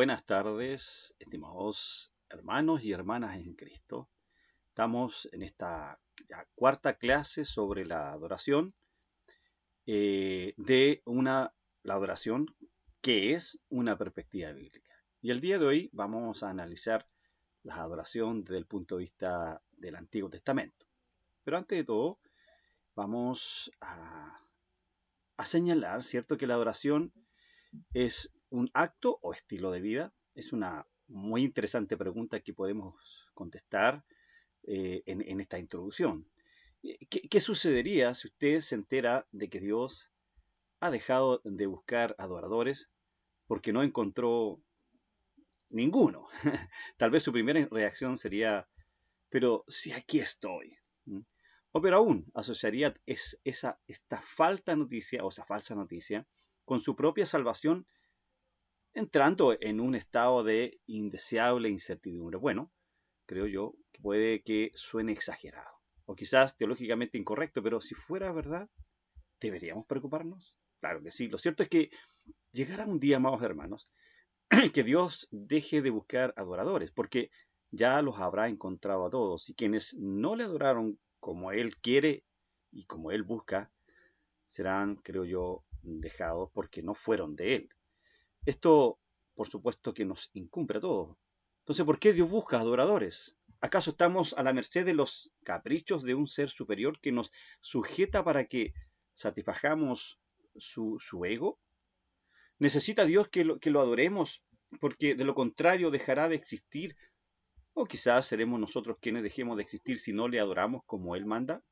Buenas tardes, estimados hermanos y hermanas en Cristo. Estamos en esta cuarta clase sobre la adoración, la adoración que es una perspectiva bíblica. Y el día de hoy vamos a analizar la adoración desde el punto de vista del Antiguo Testamento. Pero antes de todo, vamos a señalar, ¿cierto?, que la adoración es un acto o estilo de vida. Es una muy interesante pregunta que podemos contestar en esta introducción. ¿Qué sucedería si usted se entera de que Dios ha dejado de buscar adoradores porque no encontró ninguno? Tal vez su primera reacción sería, pero si aquí estoy. O pero aún asociaría esta falta noticia o esa falsa noticia con su propia salvación, entrando en un estado de indeseable incertidumbre. Bueno, creo yo que puede que suene exagerado o quizás teológicamente incorrecto, pero si fuera verdad, ¿deberíamos preocuparnos? Claro que sí. Lo cierto es que llegará un día, amados hermanos, que Dios deje de buscar adoradores, porque ya los habrá encontrado a todos, y quienes no le adoraron como Él quiere y como Él busca, serán, creo yo, dejados porque no fueron de Él. Esto, por supuesto, que nos incumbe a todos. Entonces, ¿por qué Dios busca adoradores? ¿Acaso estamos a la merced de los caprichos de un ser superior que nos sujeta para que satisfagamos su ego? ¿Necesita Dios que lo adoremos porque de lo contrario dejará de existir? ¿O quizás seremos nosotros quienes dejemos de existir si no le adoramos como Él manda?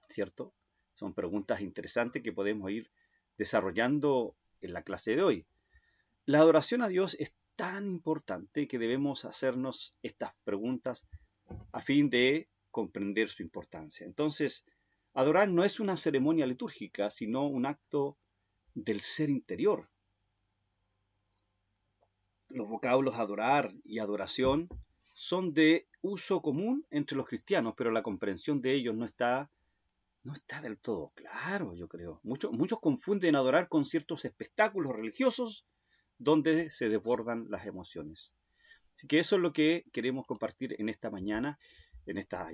¿Cierto? Son preguntas interesantes que podemos ir desarrollando en la clase de hoy. La adoración a Dios es tan importante que debemos hacernos estas preguntas a fin de comprender su importancia. Entonces, adorar no es una ceremonia litúrgica, sino un acto del ser interior. Los vocablos adorar y adoración son de uso común entre los cristianos, pero la comprensión de ellos no está del todo claro, yo creo. Muchos confunden adorar con ciertos espectáculos religiosos donde se desbordan las emociones. Así que eso es lo que queremos compartir en esta mañana, esta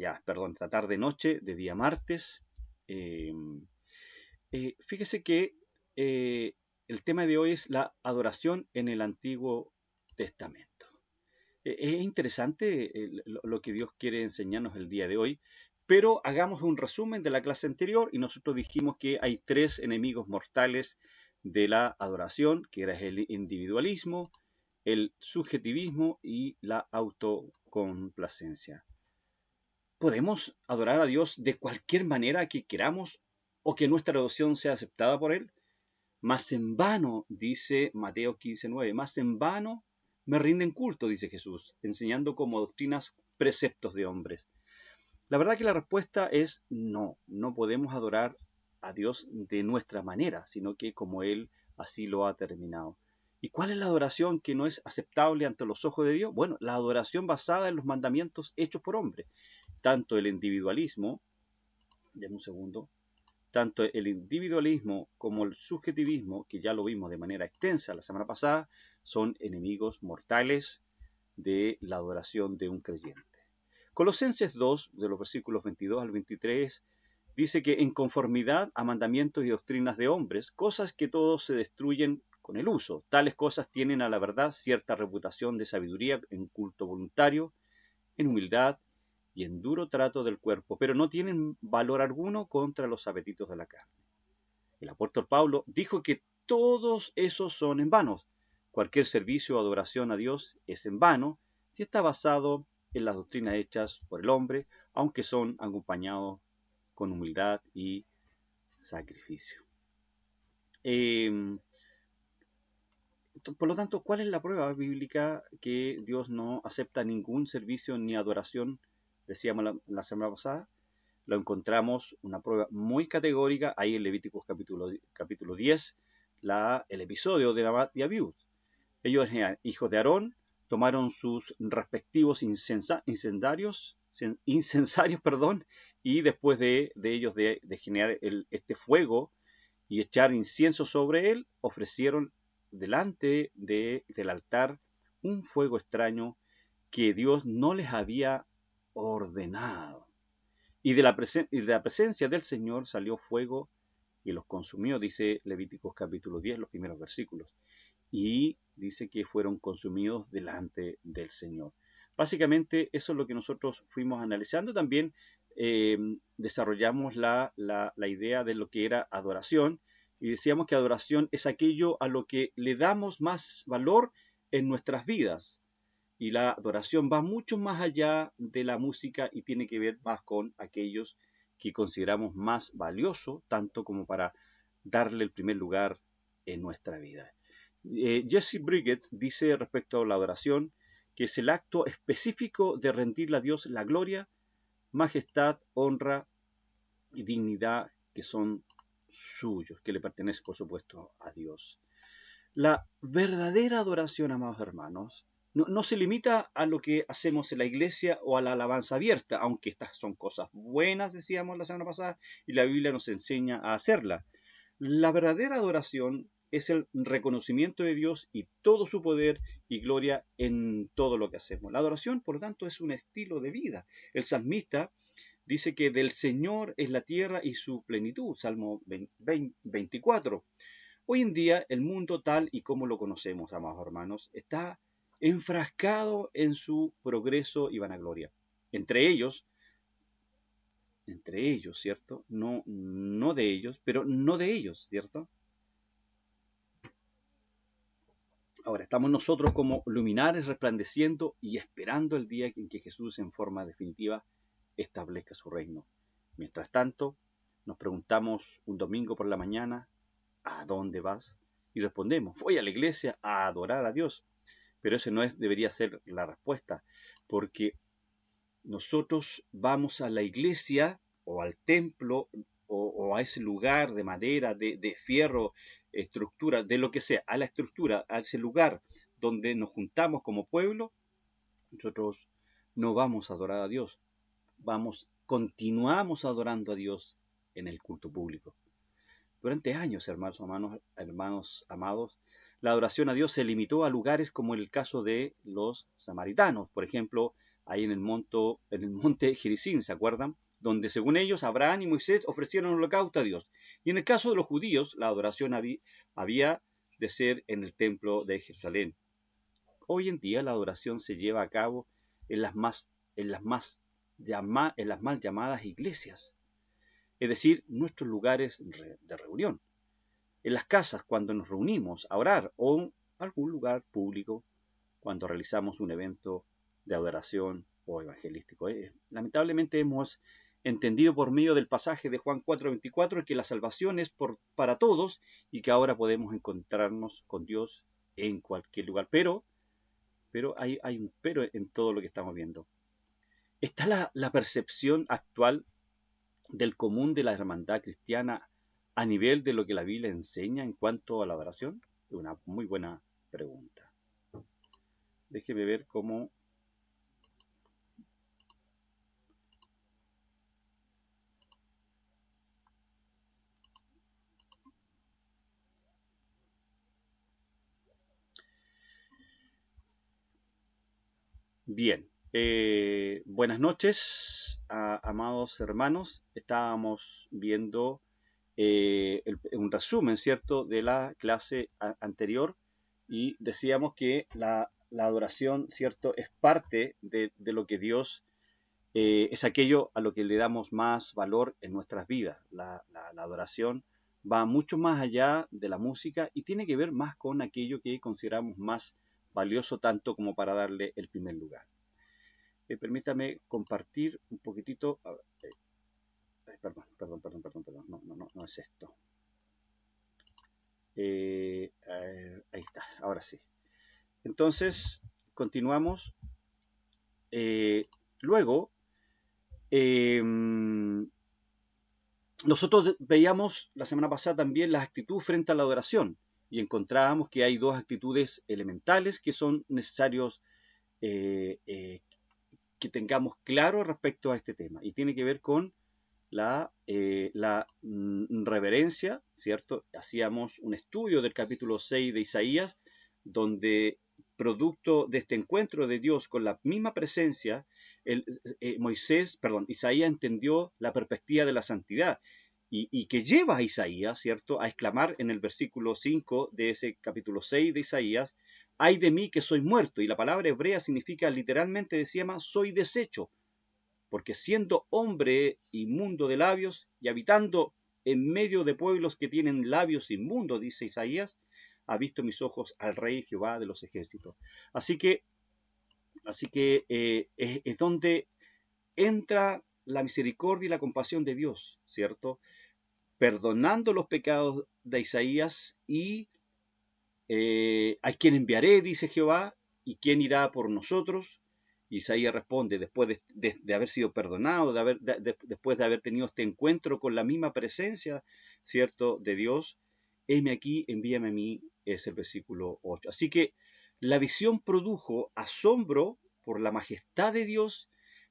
tarde-noche de día martes. Fíjese que el tema de hoy es la adoración en el Antiguo Testamento. Es interesante lo que Dios quiere enseñarnos el día de hoy, pero hagamos un resumen de la clase anterior y nosotros dijimos que hay tres enemigos mortales de la adoración, que era el individualismo, el subjetivismo y la autocomplacencia. ¿Podemos adorar a Dios de cualquier manera que queramos o que nuestra adoración sea aceptada por Él? Más en vano, dice Mateo 15:9, más en vano me rinden culto, dice Jesús, enseñando como doctrinas preceptos de hombres. La verdad que la respuesta es no, no podemos adorar a Dios de nuestra manera, sino que como Él así lo ha terminado. ¿Y cuál es la adoración que no es aceptable ante los ojos de Dios? Bueno, la adoración basada en los mandamientos hechos por hombre. Tanto el individualismo, denme un segundo, tanto el individualismo como el subjetivismo, que ya lo vimos de manera extensa la semana pasada, son enemigos mortales de la adoración de un creyente. Colosenses 2, de los versículos 22 al 23, dice que en conformidad a mandamientos y doctrinas de hombres, cosas que todos se destruyen con el uso, tales cosas tienen a la verdad cierta reputación de sabiduría en culto voluntario, en humildad y en duro trato del cuerpo, pero no tienen valor alguno contra los apetitos de la carne. El apóstol Pablo dijo que todos esos son en vano. Cualquier servicio o adoración a Dios es en vano si está basado en las doctrinas hechas por el hombre, aunque son acompañados con humildad y sacrificio. Por lo tanto, ¿cuál es la prueba bíblica que Dios no acepta ningún servicio ni adoración? Decíamos la semana pasada, lo encontramos una prueba muy categórica ahí en Levíticos capítulo 10, el episodio de Nadab y Abiú. Ellos eran hijos de Aarón, tomaron sus respectivos incensarios, y después de ellos de generar este fuego y echar incienso sobre él, ofrecieron delante del altar un fuego extraño que Dios no les había ordenado. Y de la presencia del Señor salió fuego y los consumió, dice Levíticos capítulo 10, los primeros versículos. Y dice que fueron consumidos delante del Señor. Básicamente eso es lo que nosotros fuimos analizando. También desarrollamos la idea de lo que era adoración y decíamos que adoración es aquello a lo que le damos más valor en nuestras vidas. Y la adoración va mucho más allá de la música y tiene que ver más con aquellos que consideramos más valioso, tanto como para darle el primer lugar en nuestra vida. Jesse Brigett dice respecto a la adoración que es el acto específico de rendirle a Dios la gloria, majestad, honra y dignidad que son suyos, que le pertenece por supuesto a Dios. La verdadera adoración, amados hermanos, no se limita a lo que hacemos en la iglesia o a la alabanza abierta, aunque estas son cosas buenas, decíamos la semana pasada, y la Biblia nos enseña a hacerla. La verdadera adoración es el reconocimiento de Dios y todo su poder y gloria en todo lo que hacemos. La adoración, por lo tanto, es un estilo de vida. El salmista dice que del Señor es la tierra y su plenitud, Salmo 24. Hoy en día el mundo tal y como lo conocemos, amados hermanos, está enfrascado en su progreso y vanagloria. Entre ellos, ¿cierto? No de ellos, pero no de ellos, ¿cierto? Ahora, estamos nosotros como luminares resplandeciendo y esperando el día en que Jesús en forma definitiva establezca su reino. Mientras tanto, nos preguntamos un domingo por la mañana, ¿a dónde vas? Y respondemos, voy a la iglesia a adorar a Dios. Pero ese no debería ser la respuesta, porque nosotros vamos a la iglesia o al templo o a ese lugar de madera, de fierro, estructura, de lo que sea, a la estructura, a ese lugar donde nos juntamos como pueblo, nosotros no vamos a adorar a Dios, continuamos adorando a Dios en el culto público. Durante años, hermanos amados, la adoración a Dios se limitó a lugares como el caso de los samaritanos, por ejemplo, ahí en el monte Gerizim, ¿se acuerdan? Donde según ellos Abraham y Moisés ofrecieron holocausto a Dios. Y en el caso de los judíos, la adoración había de ser en el templo de Jerusalén. Hoy en día la adoración se lleva a cabo en las mal llamadas iglesias, es decir, nuestros lugares de reunión, en las casas cuando nos reunimos a orar o en algún lugar público cuando realizamos un evento de adoración o evangelístico. Lamentablemente hemos entendido por medio del pasaje de Juan 4:24 que la salvación es para todos y que ahora podemos encontrarnos con Dios en cualquier lugar. Pero hay un pero en todo lo que estamos viendo. ¿Está la percepción actual del común de la hermandad cristiana a nivel de lo que la Biblia enseña en cuanto a la adoración? Es una muy buena pregunta. Déjeme ver cómo... Bien, buenas noches, amados hermanos. Estábamos viendo un resumen, ¿cierto?, de la clase anterior y decíamos que la adoración, ¿cierto?, es parte de lo que Dios es aquello a lo que le damos más valor en nuestras vidas. La adoración va mucho más allá de la música y tiene que ver más con aquello que consideramos más valioso tanto como para darle el primer lugar. Permítame compartir un poquitito. Perdón, no es esto. Ahí está, ahora sí. Entonces, continuamos. Luego, nosotros veíamos la semana pasada también la actitud frente a la adoración y encontrábamos que hay dos actitudes elementales que son necesarios que tengamos claro respecto a este tema y tiene que ver con la reverencia, ¿cierto? Hacíamos un estudio del capítulo 6 de Isaías donde producto de este encuentro de Dios con la misma presencia, Isaías entendió la perspectiva de la santidad y que lleva a Isaías, ¿cierto?, a exclamar en el versículo 5 de ese capítulo 6 de Isaías: ay de mí que soy muerto. Y la palabra hebrea significa literalmente, decía más, soy deshecho, porque siendo hombre inmundo de labios y habitando en medio de pueblos que tienen labios inmundos, dice Isaías, ha visto mis ojos al Rey Jehová de los ejércitos. Así que es donde entra la misericordia y la compasión de Dios, ¿cierto? Perdonando los pecados de Isaías y ¿a quién enviaré? Dice Jehová, ¿y quién irá por nosotros? Isaías responde, después de haber sido perdonado, después de haber tenido este encuentro con la misma presencia, ¿cierto?, de Dios, heme aquí, envíame a mí, es el versículo 8. Así que la visión produjo asombro por la majestad de Dios,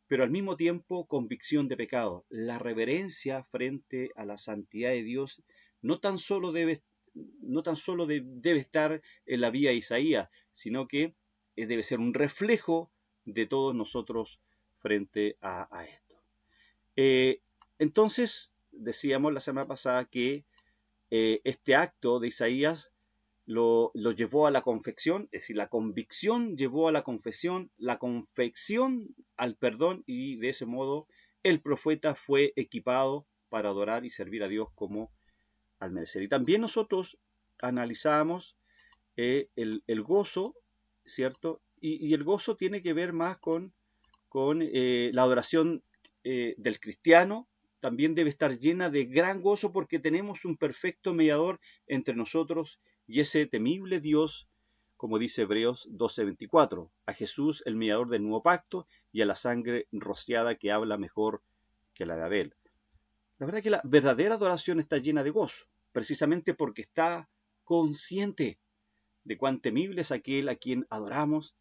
pero al mismo tiempo convicción de pecado. La reverencia frente a la santidad de Dios no tan solo debe estar en la vida de Isaías, sino que debe ser un reflejo de todos nosotros frente a esto. Entonces, decíamos la semana pasada que este acto de Isaías lo llevó a la confección, es decir, la convicción llevó a la confesión, la confección al perdón, y de ese modo el profeta fue equipado para adorar y servir a Dios como al merecer. Y también nosotros analizamos el gozo, ¿cierto? Y el gozo tiene que ver más con la adoración del cristiano. También debe estar llena de gran gozo porque tenemos un perfecto mediador entre nosotros y ese temible Dios, como dice Hebreos 12:24, a Jesús, el mediador del nuevo pacto, y a la sangre rociada que habla mejor que la de Abel. La verdad es que la verdadera adoración está llena de gozo, precisamente porque está consciente de cuán temible es aquel a quien adoramos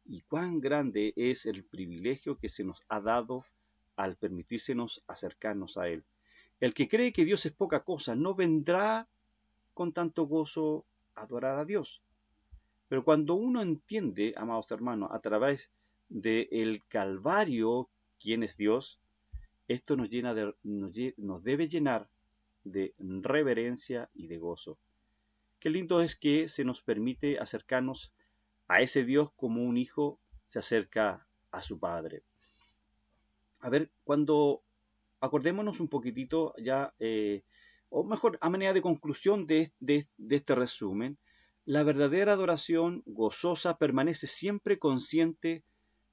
y cuán grande es el privilegio que se nos ha dado al permitírsenos acercarnos a Él. El que cree que Dios es poca cosa no vendrá con tanto gozo a adorar a Dios. Pero cuando uno entiende, amados hermanos, a través del Calvario quién es Dios, esto nos debe llenar de reverencia y de gozo. Qué lindo es que se nos permite acercarnos a ese Dios como un hijo se acerca a su padre. A ver, cuando acordémonos un poquitito ya, o mejor, a manera de conclusión de este resumen, la verdadera adoración gozosa permanece siempre consciente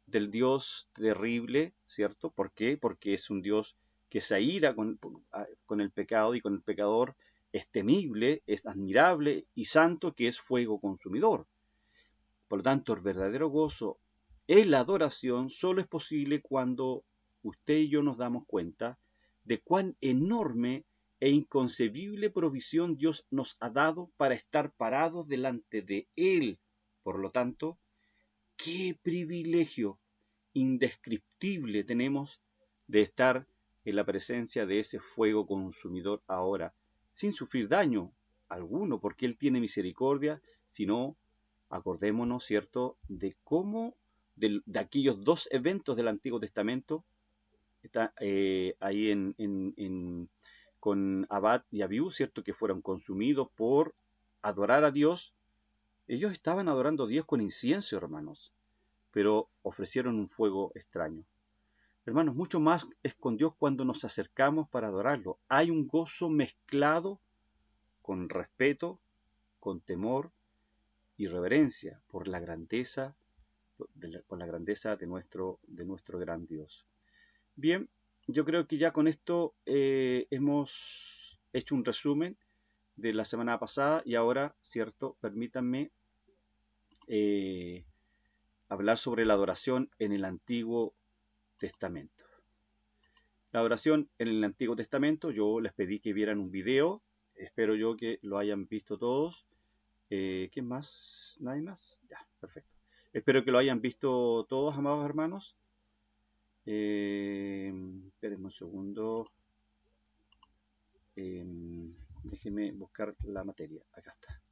del Dios terrible, ¿cierto? ¿Por qué? Porque es un Dios que se aira con el pecado y con el pecador, es temible, es admirable y santo, que es fuego consumidor. Por lo tanto, el verdadero gozo en la adoración solo es posible cuando usted y yo nos damos cuenta de cuán enorme e inconcebible provisión Dios nos ha dado para estar parados delante de Él. Por lo tanto, qué privilegio indescriptible tenemos de estar en la presencia de ese fuego consumidor ahora, sin sufrir daño alguno, porque Él tiene misericordia, sino acordémonos, ¿cierto?, de cómo, de aquellos dos eventos del Antiguo Testamento, está ahí con Abad y Abiú, ¿cierto?, que fueron consumidos por adorar a Dios. Ellos estaban adorando a Dios con incienso, hermanos, pero ofrecieron un fuego extraño. Hermanos, mucho más es con Dios cuando nos acercamos para adorarlo. Hay un gozo mezclado con respeto, con temor y reverencia por la grandeza, de nuestro gran Dios. Bien, yo creo que ya con esto hemos hecho un resumen de la semana pasada y ahora, cierto, permítanme hablar sobre la adoración en el Antiguo Testamento. La adoración en el Antiguo Testamento, yo les pedí que vieran un video, espero yo que lo hayan visto todos. ¿Quién más? ¿Nadie más? Ya, perfecto. Espero que lo hayan visto todos, amados hermanos. Espérenme un segundo. Déjenme buscar la materia. Acá está.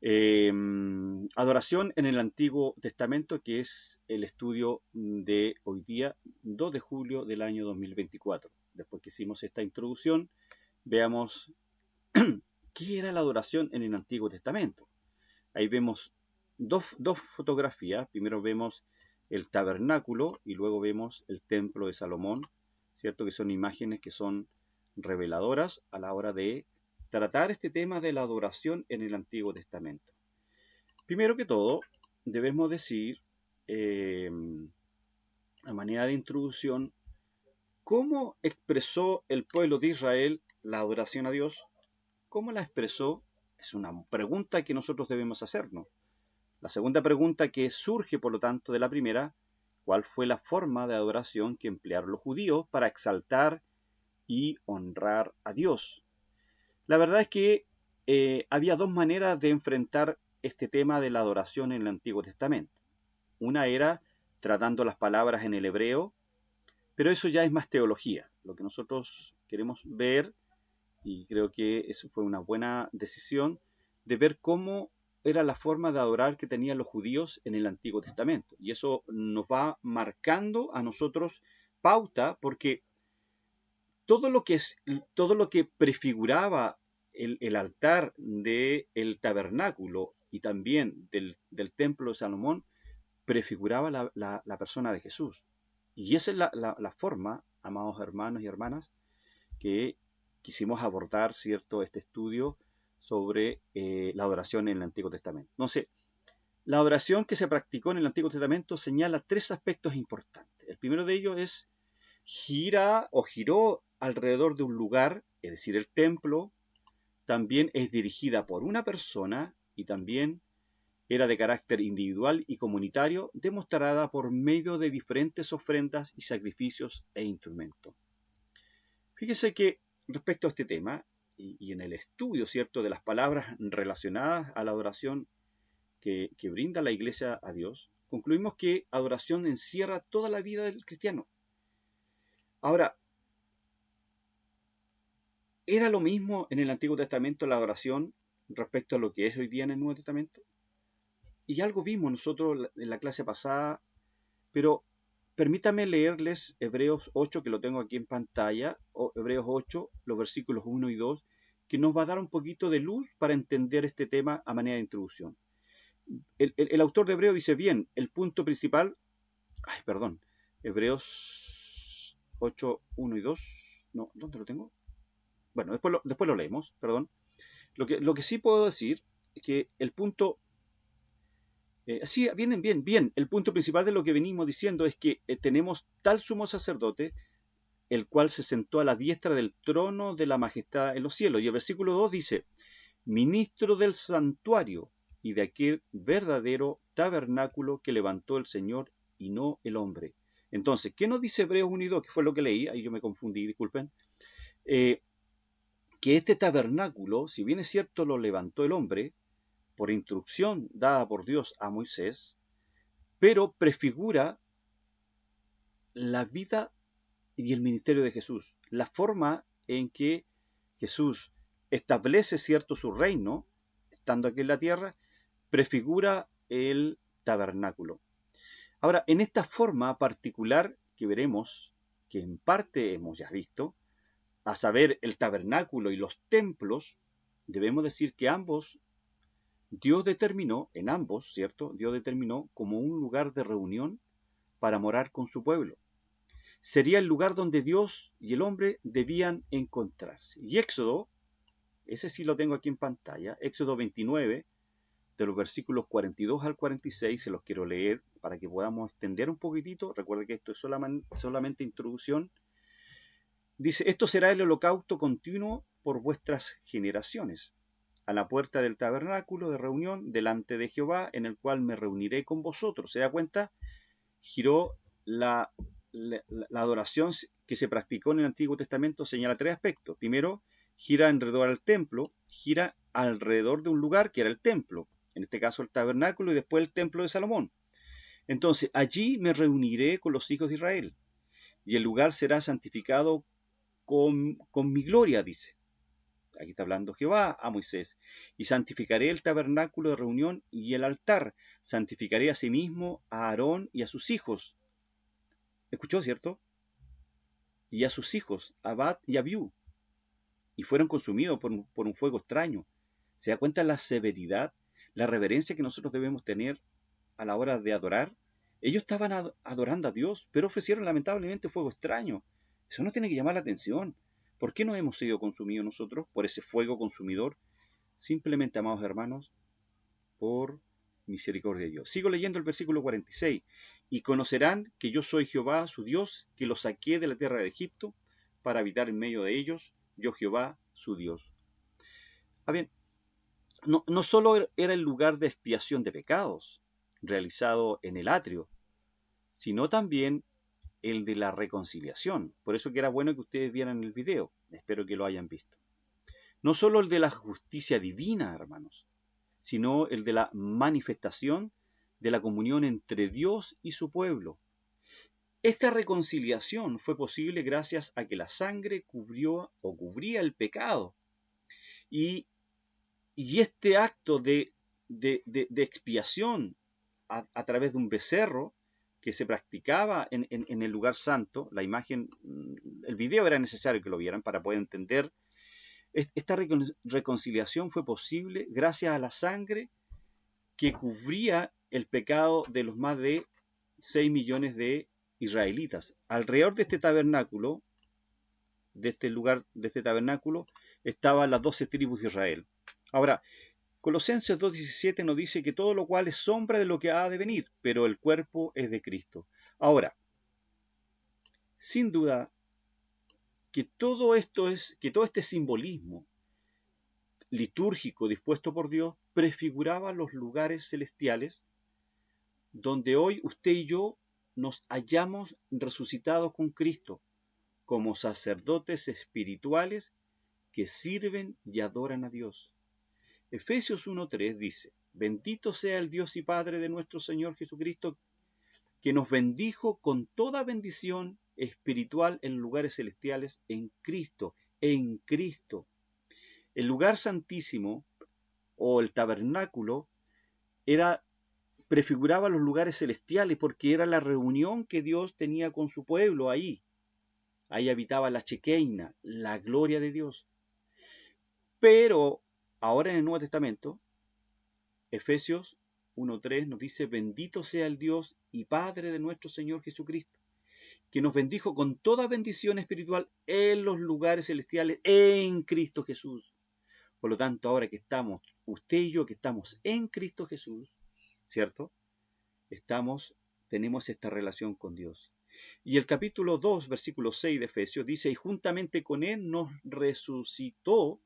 Adoración en el Antiguo Testamento, que es el estudio de hoy día, 2 de julio del año 2024. Después que hicimos esta introducción, veamos qué era la adoración en el Antiguo Testamento. Ahí vemos dos fotografías. Primero vemos el tabernáculo y luego vemos el templo de Salomón, ¿cierto? Que son imágenes que son reveladoras a la hora de tratar este tema de la adoración en el Antiguo Testamento. Primero que todo, debemos decir, a manera de introducción, cómo expresó el pueblo de Israel la adoración a Dios. ¿Cómo la expresó? Es una pregunta que nosotros debemos hacernos. La segunda pregunta que surge, por lo tanto, de la primera, ¿cuál fue la forma de adoración que emplearon los judíos para exaltar y honrar a Dios? La verdad es que había dos maneras de enfrentar este tema de la adoración en el Antiguo Testamento. Una era tratando las palabras en el hebreo, pero eso ya es más teología. Lo que nosotros queremos ver, y creo que eso fue una buena decisión, de ver cómo era la forma de adorar que tenían los judíos en el Antiguo Testamento. Y eso nos va marcando a nosotros pauta, porque todo lo que prefiguraba el altar del tabernáculo y también del templo de Salomón prefiguraba la persona de Jesús. Y esa es la forma, amados hermanos y hermanas, que quisimos abordar, ¿cierto?, este estudio sobre la adoración en el Antiguo Testamento. Entonces, la adoración que se practicó en el Antiguo Testamento señala tres aspectos importantes. El primero de ellos es giró alrededor de un lugar, es decir, el templo. También es dirigida por una persona y también era de carácter individual y comunitario, demostrada por medio de diferentes ofrendas y sacrificios e instrumentos. Fíjese que respecto a este tema y en el estudio, ¿cierto?, de las palabras relacionadas a la adoración que brinda la Iglesia a Dios, concluimos que adoración encierra toda la vida del cristiano. Ahora, ¿era lo mismo en el Antiguo Testamento la adoración respecto a lo que es hoy día en el Nuevo Testamento? Y algo vimos nosotros en la clase pasada, pero permítame leerles Hebreos 8, que lo tengo aquí en pantalla, o Hebreos 8, los versículos 1 y 2, que nos va a dar un poquito de luz para entender este tema a manera de introducción. El autor de Hebreos dice, bien, el punto principal, Hebreos 8, 1 y 2, no, ¿dónde lo tengo? Bueno, después lo leemos, perdón. Lo que sí puedo decir es que el punto sí, bien. El punto principal de lo que venimos diciendo es que tenemos tal sumo sacerdote, el cual se sentó a la diestra del trono de la majestad en los cielos. Y el versículo 2 dice, ministro del santuario y de aquel verdadero tabernáculo que levantó el Señor y no el hombre. Entonces, ¿qué nos dice Hebreos 1 y 2? Que fue lo que leí, ahí yo me confundí, disculpen. Que este tabernáculo, si bien es cierto, lo levantó el hombre, por instrucción dada por Dios a Moisés, pero prefigura la vida y el ministerio de Jesús, la forma en que Jesús establece, cierto, su reino, estando aquí en la tierra, prefigura el tabernáculo. Ahora, en esta forma particular que veremos, que en parte hemos ya visto, a saber, el tabernáculo y los templos, debemos decir que ambos Dios determinó, en ambos, ¿cierto? Dios determinó como un lugar de reunión para morar con su pueblo. Sería el lugar donde Dios y el hombre debían encontrarse. Y Éxodo, ese sí lo tengo aquí en pantalla, Éxodo 29, de los versículos 42 al 46, se los quiero leer para que podamos extender un poquitito. Recuerde que esto es solamente introducción. Dice, esto será el holocausto continuo por vuestras generaciones, a la puerta del tabernáculo de reunión delante de Jehová, en el cual me reuniré con vosotros. ¿Se da cuenta? Giró la adoración que se practicó en el Antiguo Testamento, señala tres aspectos. Primero, gira alrededor al templo, gira alrededor de un lugar que era el templo, en este caso el tabernáculo y después el templo de Salomón. Entonces, allí me reuniré con los hijos de Israel y el lugar será santificado con mi gloria, dice. aquí está hablando Jehová a Moisés, y santificaré el tabernáculo de reunión y el altar, santificaré asimismo a Aarón y a sus hijos. ¿Escuchó, cierto? Y a sus hijos, Abad y Abiú, y fueron consumidos por un fuego extraño. ¿Se da cuenta la severidad, la reverencia que nosotros debemos tener a la hora de adorar? Ellos estaban adorando a Dios, pero ofrecieron lamentablemente fuego extraño. Eso nos tiene que llamar la atención. ¿Por qué no hemos sido consumidos nosotros por ese fuego consumidor? Simplemente, amados hermanos, por misericordia de Dios. Sigo leyendo el versículo 46. Y conocerán que yo soy Jehová, su Dios, que los saqué de la tierra de Egipto para habitar en medio de ellos, yo Jehová, su Dios. Bien, no solo era el lugar de expiación de pecados, realizado en el atrio, sino también el de la reconciliación. Por eso que era bueno que ustedes vieran el video. Espero que lo hayan visto. No solo el de la justicia divina, hermanos, sino el de la manifestación de la comunión entre Dios y su pueblo. Esta reconciliación fue posible gracias a que la sangre cubría el pecado. Y este acto de expiación a través de un becerro que se practicaba en el lugar santo, la imagen, el video era necesario que lo vieran para poder entender. Esta reconciliación fue posible gracias a la sangre que cubría el pecado de los más de 6 millones de israelitas. Alrededor de este tabernáculo, de este lugar, de este tabernáculo, estaban las 12 tribus de Israel. Ahora, Colosenses 2:17 nos dice que todo lo cual es sombra de lo que ha de venir, pero el cuerpo es de Cristo. Ahora, sin duda que todo este simbolismo litúrgico dispuesto por Dios prefiguraba los lugares celestiales donde hoy usted y yo nos hallamos resucitados con Cristo como sacerdotes espirituales que sirven y adoran a Dios. Efesios 1:3 dice: bendito sea el Dios y Padre de nuestro Señor Jesucristo, que nos bendijo con toda bendición espiritual en lugares celestiales en Cristo, en Cristo. El lugar santísimo o el tabernáculo prefiguraba los lugares celestiales porque era la reunión que Dios tenía con su pueblo ahí. Ahí habitaba la Shekinah, la gloria de Dios. Pero ahora en el Nuevo Testamento, Efesios 1:3 nos dice: bendito sea el Dios y Padre de nuestro Señor Jesucristo, que nos bendijo con toda bendición espiritual en los lugares celestiales en Cristo Jesús. Por lo tanto, ahora que estamos, usted y yo que estamos en Cristo Jesús, ¿cierto? Tenemos esta relación con Dios. Y el capítulo 2, versículo 6 de Efesios dice: y juntamente con Él nos resucitó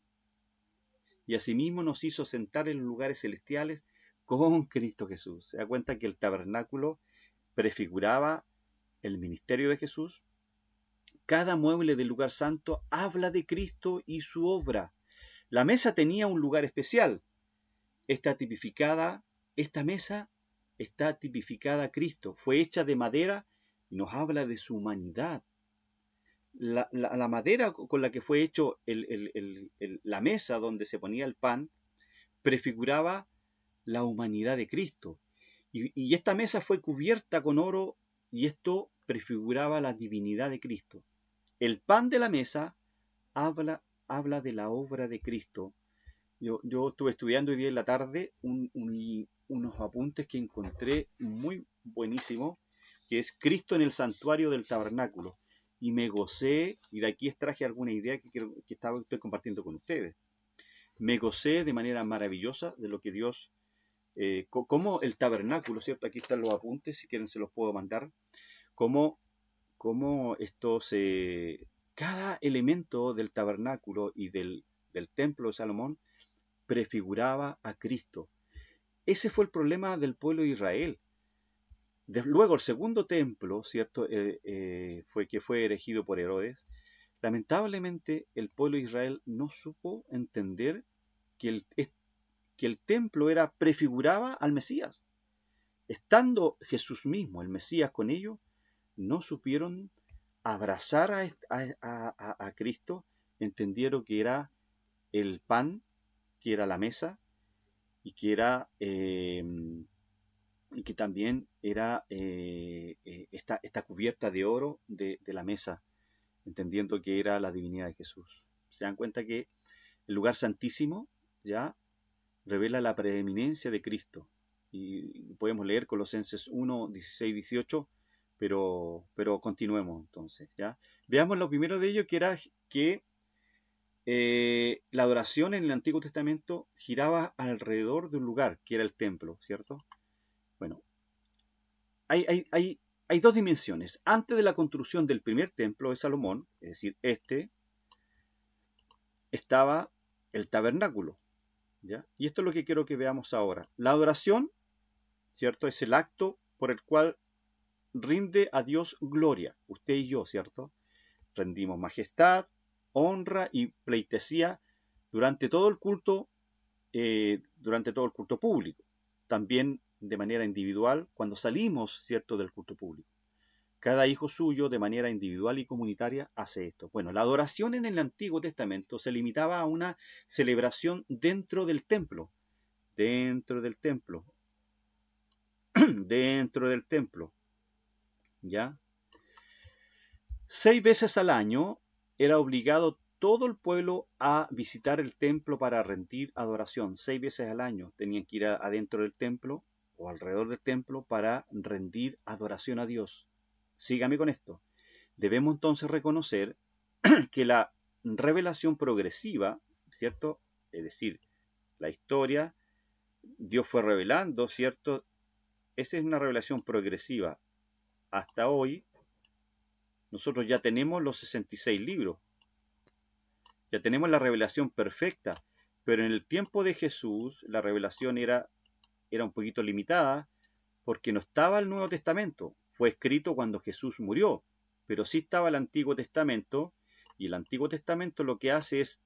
y asimismo nos hizo sentar en los lugares celestiales con Cristo Jesús. Se da cuenta que el tabernáculo prefiguraba el ministerio de Jesús. Cada mueble del lugar santo habla de Cristo y su obra. La mesa tenía un lugar especial. Esta mesa está tipificada a Cristo. Fue hecha de madera y nos habla de su humanidad. La madera con la que fue hecho la mesa donde se ponía el pan prefiguraba la humanidad de Cristo. Y esta mesa fue cubierta con oro y esto prefiguraba la divinidad de Cristo. El pan de la mesa habla de la obra de Cristo. Yo estuve estudiando hoy día en la tarde unos apuntes que encontré muy buenísimos, que es Cristo en el santuario del tabernáculo. Y me gocé, y de aquí extraje alguna idea que estoy compartiendo con ustedes. Me gocé de manera maravillosa de lo que Dios, como el tabernáculo, ¿cierto? Aquí están los apuntes, si quieren se los puedo mandar. Cómo cada elemento del tabernáculo y del templo de Salomón prefiguraba a Cristo. Ese fue el problema del pueblo de Israel. Luego el segundo templo, ¿cierto? Fue erigido por Herodes. Lamentablemente el pueblo de Israel no supo entender que el templo prefiguraba al Mesías. Estando Jesús mismo, el Mesías, con ellos, no supieron abrazar a Cristo, entendieron que era el pan, que era la mesa, y que era y que también era esta cubierta de oro de la mesa, entendiendo que era la divinidad de Jesús. Se dan cuenta que el lugar santísimo ya revela la preeminencia de Cristo. Y podemos leer Colosenses 1, 16, 18, pero continuemos entonces. ¿Ya? Veamos lo primero de ello, que era que la adoración en el Antiguo Testamento giraba alrededor de un lugar, que era el templo, ¿cierto? Bueno, hay dos dimensiones. Antes de la construcción del primer templo de Salomón, es decir, estaba el tabernáculo, ¿ya? Y esto es lo que quiero que veamos ahora. La adoración, ¿cierto? Es el acto por el cual rinde a Dios gloria, usted y yo, ¿cierto? Rendimos majestad, honra y pleitesía durante todo el culto, público. También de manera individual cuando salimos, ¿cierto?, del culto público. Cada hijo suyo, de manera individual y comunitaria, hace esto. Bueno, la adoración en el Antiguo Testamento se limitaba a una celebración dentro del templo, dentro del templo, dentro del templo, ¿ya? 6 veces al año era obligado todo el pueblo a visitar el templo para rendir adoración. 6 veces al año tenían que ir adentro del templo o alrededor del templo para rendir adoración a Dios. Sígame con esto. Debemos entonces reconocer que la revelación progresiva, ¿cierto? Es decir, la historia, Dios fue revelando, ¿cierto? Esa es una revelación progresiva. Hasta hoy, nosotros ya tenemos los 66 libros, ya tenemos la revelación perfecta, pero en el tiempo de Jesús la revelación era un poquito limitada porque no estaba el Nuevo Testamento. Fue escrito cuando Jesús murió, pero sí estaba el Antiguo Testamento, y el Antiguo Testamento lo que hace es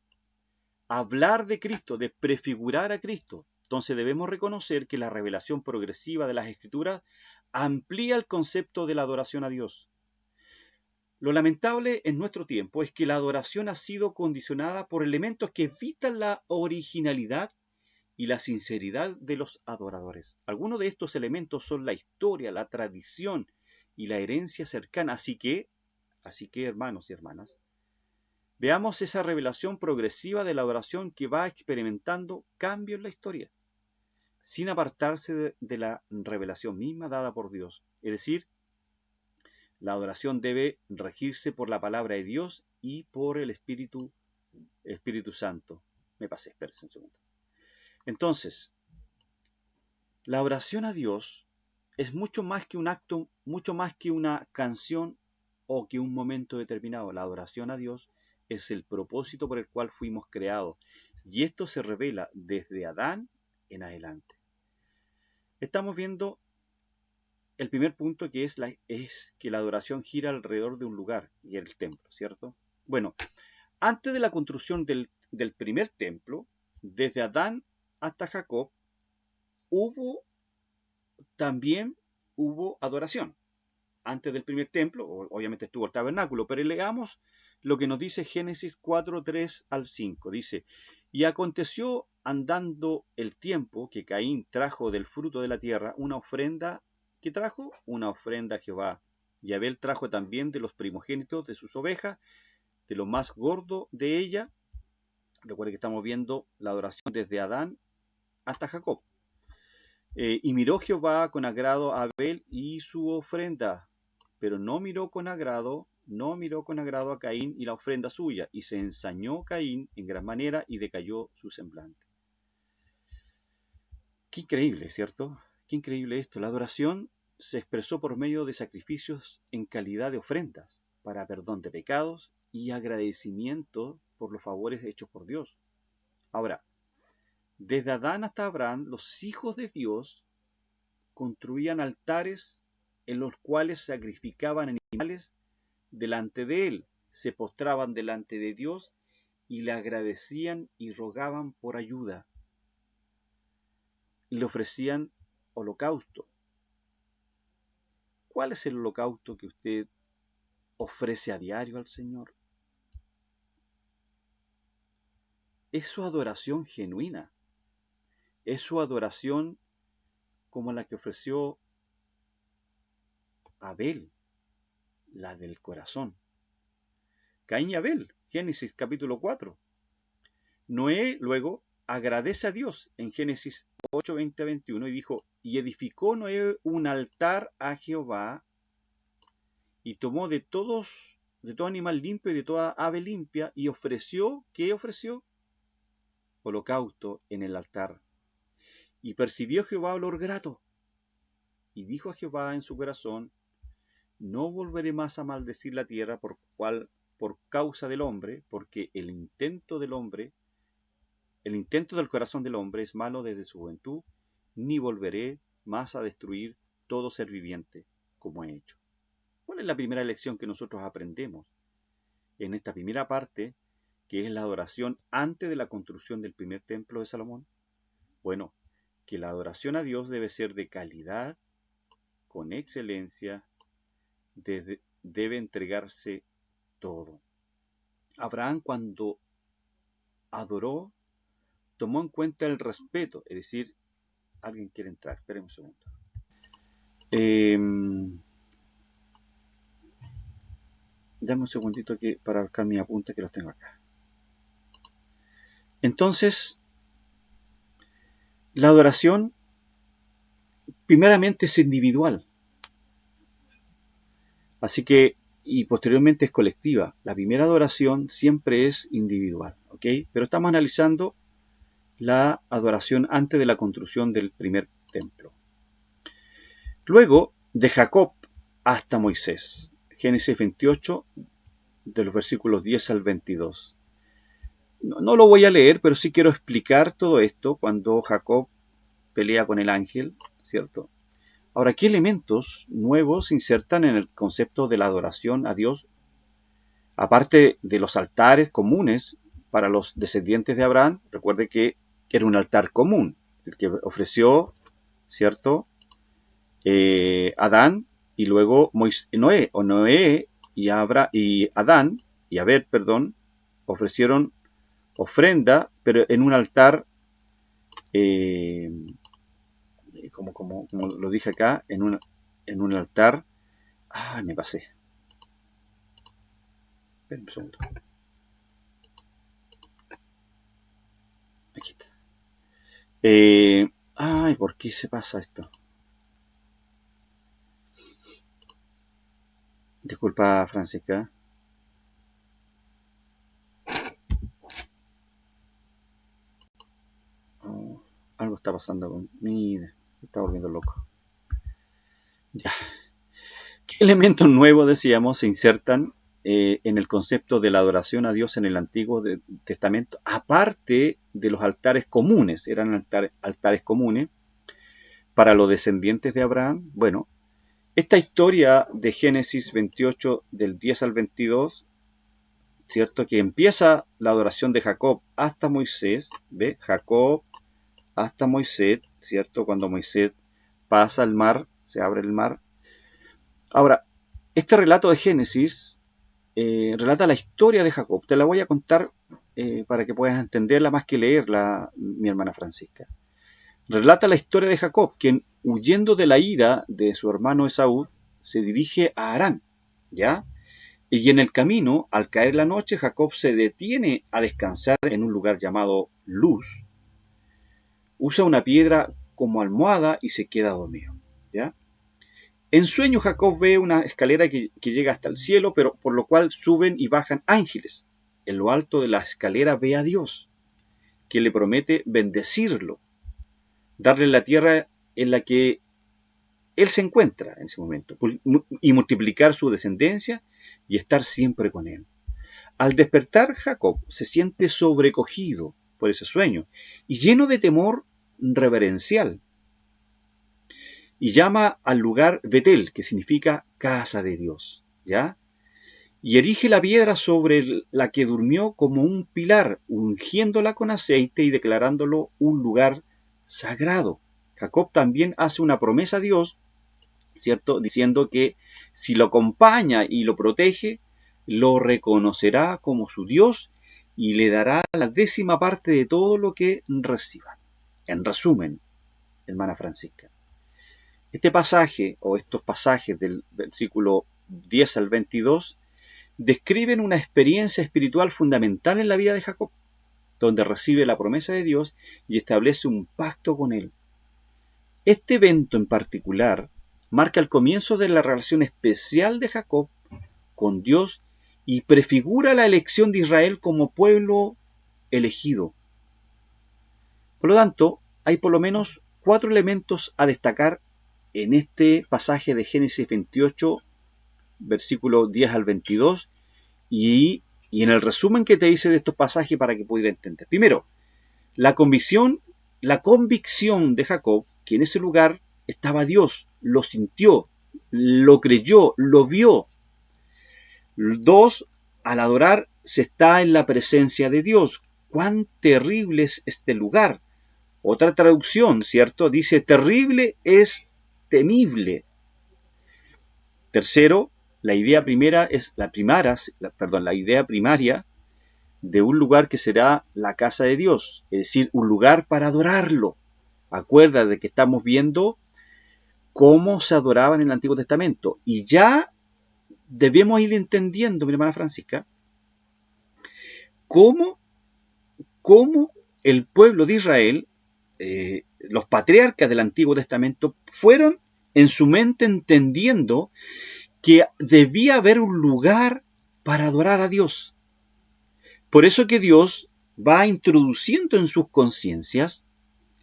hablar de Cristo, de prefigurar a Cristo. Entonces debemos reconocer que la revelación progresiva de las Escrituras amplía el concepto de la adoración a Dios. Lo lamentable en nuestro tiempo es que la adoración ha sido condicionada por elementos que evitan la originalidad y la sinceridad de los adoradores. Algunos de estos elementos son la historia, la tradición y la herencia cercana. Así que hermanos y hermanas, veamos esa revelación progresiva de la adoración que va experimentando cambios en la historia, sin apartarse de la revelación misma dada por Dios. Es decir, la adoración debe regirse por la palabra de Dios y por el Espíritu Santo. Me pasé, espérense un segundo. Entonces, la oración a Dios es mucho más que un acto, mucho más que una canción o que un momento determinado. La adoración a Dios es el propósito por el cual fuimos creados. Y esto se revela desde Adán en adelante. Estamos viendo el primer punto, que es que la adoración gira alrededor de un lugar, y el templo, ¿cierto? Bueno, antes de la construcción del primer templo, desde Adán hasta Jacob, también hubo adoración. Antes del primer templo, obviamente estuvo el tabernáculo, pero leamos lo que nos dice Génesis 4, 3 al 5. Dice, y aconteció andando el tiempo que Caín trajo del fruto de la tierra una ofrenda. ¿Qué trajo? Una ofrenda a Jehová. Y Abel trajo también de los primogénitos de sus ovejas, de lo más gordo de ella. Recuerde que estamos viendo la adoración desde Adán hasta Jacob. Y miró Jehová con agrado a Abel y su ofrenda, pero no miró con agrado a Caín y la ofrenda suya, y se ensañó Caín en gran manera y decayó su semblante. Qué increíble, ¿cierto? Qué increíble esto. La adoración se expresó por medio de sacrificios en calidad de ofrendas para perdón de pecados y agradecimiento por los favores hechos por Dios. Ahora, desde Adán hasta Abraham, los hijos de Dios construían altares en los cuales sacrificaban animales delante de él, se postraban delante de Dios y le agradecían y rogaban por ayuda. Le ofrecían holocausto. ¿Cuál es el holocausto que usted ofrece a diario al Señor? es su adoración genuina, es su adoración como la que ofreció Abel, la del corazón. Caín y Abel, Génesis capítulo 4. Noé luego agradece a Dios en Génesis 8, 20 a 21 y dijo, y edificó Noé un altar a Jehová y tomó de todo animal limpio y de toda ave limpia y ofreció, ¿qué ofreció? Holocausto en el altar. Y percibió Jehová olor grato. Y dijo a Jehová en su corazón, no volveré más a maldecir la tierra por causa del hombre, porque el intento del corazón del hombre es malo desde su juventud, ni volveré más a destruir todo ser viviente, como he hecho. ¿Cuál es la primera lección que nosotros aprendemos en esta primera parte, que es la adoración antes de la construcción del primer templo de Salomón? Bueno, que la adoración a Dios debe ser de calidad, con excelencia, debe entregarse todo. Abraham, cuando adoró, tomó en cuenta el respeto, es decir, alguien quiere entrar, esperen un segundo. Dame un segundito aquí para buscar mis apuntes que los tengo acá. Entonces, la adoración primeramente es individual. Así que, y posteriormente es colectiva. La primera adoración siempre es individual, ¿ok? Pero estamos analizando la adoración antes de la construcción del primer templo. Luego, de Jacob hasta Moisés. Génesis 28, de los versículos 10 al 22. No lo voy a leer, pero sí quiero explicar todo esto cuando Jacob pelea con el ángel, ¿cierto? Ahora, ¿qué elementos nuevos se insertan en el concepto de la adoración a Dios? Aparte de los altares comunes para los descendientes de Abraham, recuerde que era un altar común, el que ofreció, ¿cierto? Adán y luego Noé y Adán y Abel, ofrecieron ofrenda, pero en un altar, como lo dije acá, en un altar. Me pasé. Espera un segundo. Aquí está. ¿Por qué se pasa esto? Disculpa, Francisca. Algo está pasando con mí. Me está volviendo loco. Ya. ¿Qué elementos nuevos, decíamos, se insertan en el concepto de la adoración a Dios en el Antiguo Testamento? Aparte de los altares comunes, eran altares comunes para los descendientes de Abraham. Bueno, esta historia de Génesis 28, del 10 al 22, ¿cierto? Que empieza la adoración de Jacob hasta Moisés, ¿ve? Jacob hasta Moisés, ¿cierto? Cuando Moisés pasa el mar, se abre el mar. Ahora, este relato de Génesis relata la historia de Jacob. Te la voy a contar para que puedas entenderla más que leerla, mi hermana Francisca. Relata la historia de Jacob, quien huyendo de la ira de su hermano Esaú, se dirige a Harán, ¿ya? Y en el camino, al caer la noche, Jacob se detiene a descansar en un lugar llamado Luz. Usa una piedra como almohada y se queda dormido, ¿ya? En sueño Jacob ve una escalera que llega hasta el cielo, pero por lo cual suben y bajan ángeles. En lo alto de la escalera ve a Dios, que le promete bendecirlo, darle la tierra en la que él se encuentra en ese momento, y multiplicar su descendencia y estar siempre con él. Al despertar, Jacob se siente sobrecogido por ese sueño y lleno de temor reverencial. Y llama al lugar Betel, que significa casa de Dios, ¿ya? Y erige la piedra sobre la que durmió como un pilar, ungiéndola con aceite y declarándolo un lugar sagrado. Jacob también hace una promesa a Dios, ¿cierto? Diciendo que si lo acompaña y lo protege, lo reconocerá como su Dios y le dará la 10ª parte de todo lo que reciba. En resumen, hermana Francisca, este pasaje o estos pasajes del versículo 10 al 22 describen una experiencia espiritual fundamental en la vida de Jacob, donde recibe la promesa de Dios y establece un pacto con él. Este evento en particular marca el comienzo de la relación especial de Jacob con Dios y prefigura la elección de Israel como pueblo elegido. Por lo tanto, hay por lo menos 4 elementos a destacar en este pasaje de Génesis 28, versículo 10 al 22, y en el resumen que te hice de estos pasajes para que pudiera entender. Primero, la convicción de Jacob, que en ese lugar estaba Dios, lo sintió, lo creyó, lo vio. 2, al adorar se está en la presencia de Dios. ¡Cuán terrible es este lugar! Otra traducción, ¿cierto? Dice, terrible es temible. Tercero, la idea primaria de un lugar que será la casa de Dios, es decir, un lugar para adorarlo. Acuérdate que estamos viendo cómo se adoraba en el Antiguo Testamento. Y ya debemos ir entendiendo, mi hermana Francisca, cómo el pueblo de Israel, los patriarcas del Antiguo Testamento, fueron en su mente entendiendo que debía haber un lugar para adorar a Dios. Por eso que Dios va introduciendo en sus conciencias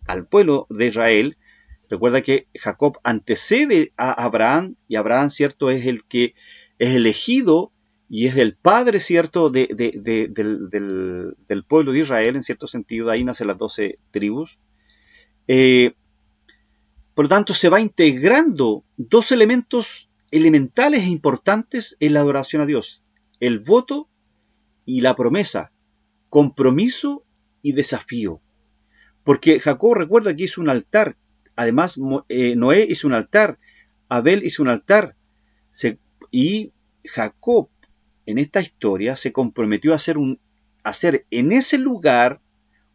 al pueblo de Israel. Recuerda que Jacob antecede a Abraham, y Abraham, ¿cierto?, es el que es elegido y es el padre, ¿cierto?, del pueblo de Israel, en cierto sentido. De ahí nacen las 12 tribus. Por lo tanto, se va integrando 2 elementos elementales e importantes en la adoración a Dios: el voto y la promesa, compromiso y desafío. Porque Jacob, recuerda que hizo un altar. Además, Noé hizo un altar, Abel hizo un altar. Y Jacob, en esta historia, se comprometió a hacer en ese lugar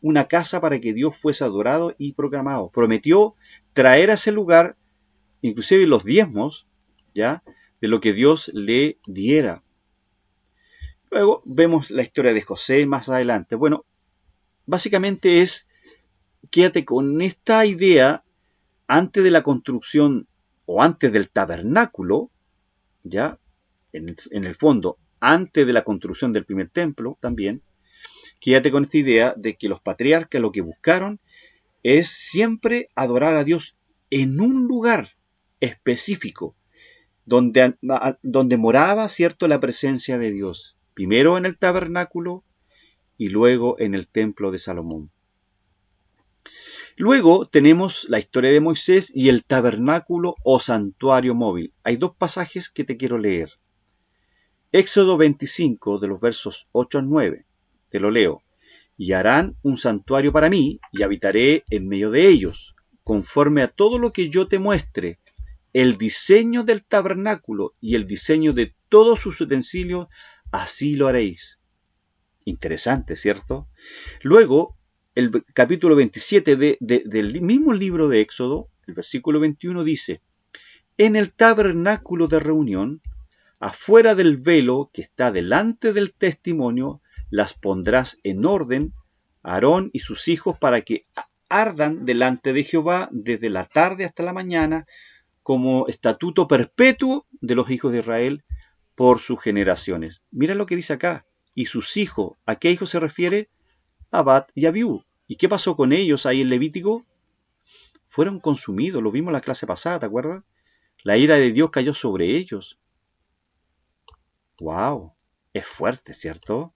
una casa para que Dios fuese adorado y proclamado. Prometió traer a ese lugar inclusive los diezmos, ¿ya?, de lo que Dios le diera. Luego vemos la historia de José más adelante. Bueno, básicamente quédate con esta idea antes de la construcción o antes del tabernáculo, ¿ya?, en el fondo, antes de la construcción del primer templo también. Quédate con esta idea de que los patriarcas lo que buscaron es siempre adorar a Dios en un lugar específico, donde moraba, ¿cierto?, la presencia de Dios. Primero en el tabernáculo y luego en el templo de Salomón. Luego tenemos la historia de Moisés y el tabernáculo o santuario móvil. Hay 2 pasajes que te quiero leer. Éxodo 25, de los versos 8 al 9. Te lo leo. Y harán un santuario para mí, y habitaré en medio de ellos, conforme a todo lo que yo te muestre. El diseño del tabernáculo y el diseño de todos sus utensilios, así lo haréis. Interesante, ¿cierto? Luego, el capítulo 27 del mismo libro de Éxodo, el versículo 21 dice: en el tabernáculo de reunión, afuera del velo que está delante del testimonio, las pondrás en orden, Aarón y sus hijos, para que ardan delante de Jehová desde la tarde hasta la mañana, como estatuto perpetuo de los hijos de Israel por sus generaciones. Mira lo que dice acá. Y sus hijos, ¿a qué hijos se refiere? Abad y Abiú. ¿Y qué pasó con ellos ahí en Levítico? Fueron consumidos, lo vimos en la clase pasada, ¿te acuerdas? La ira de Dios cayó sobre ellos. ¡Wow! Es fuerte, ¿cierto?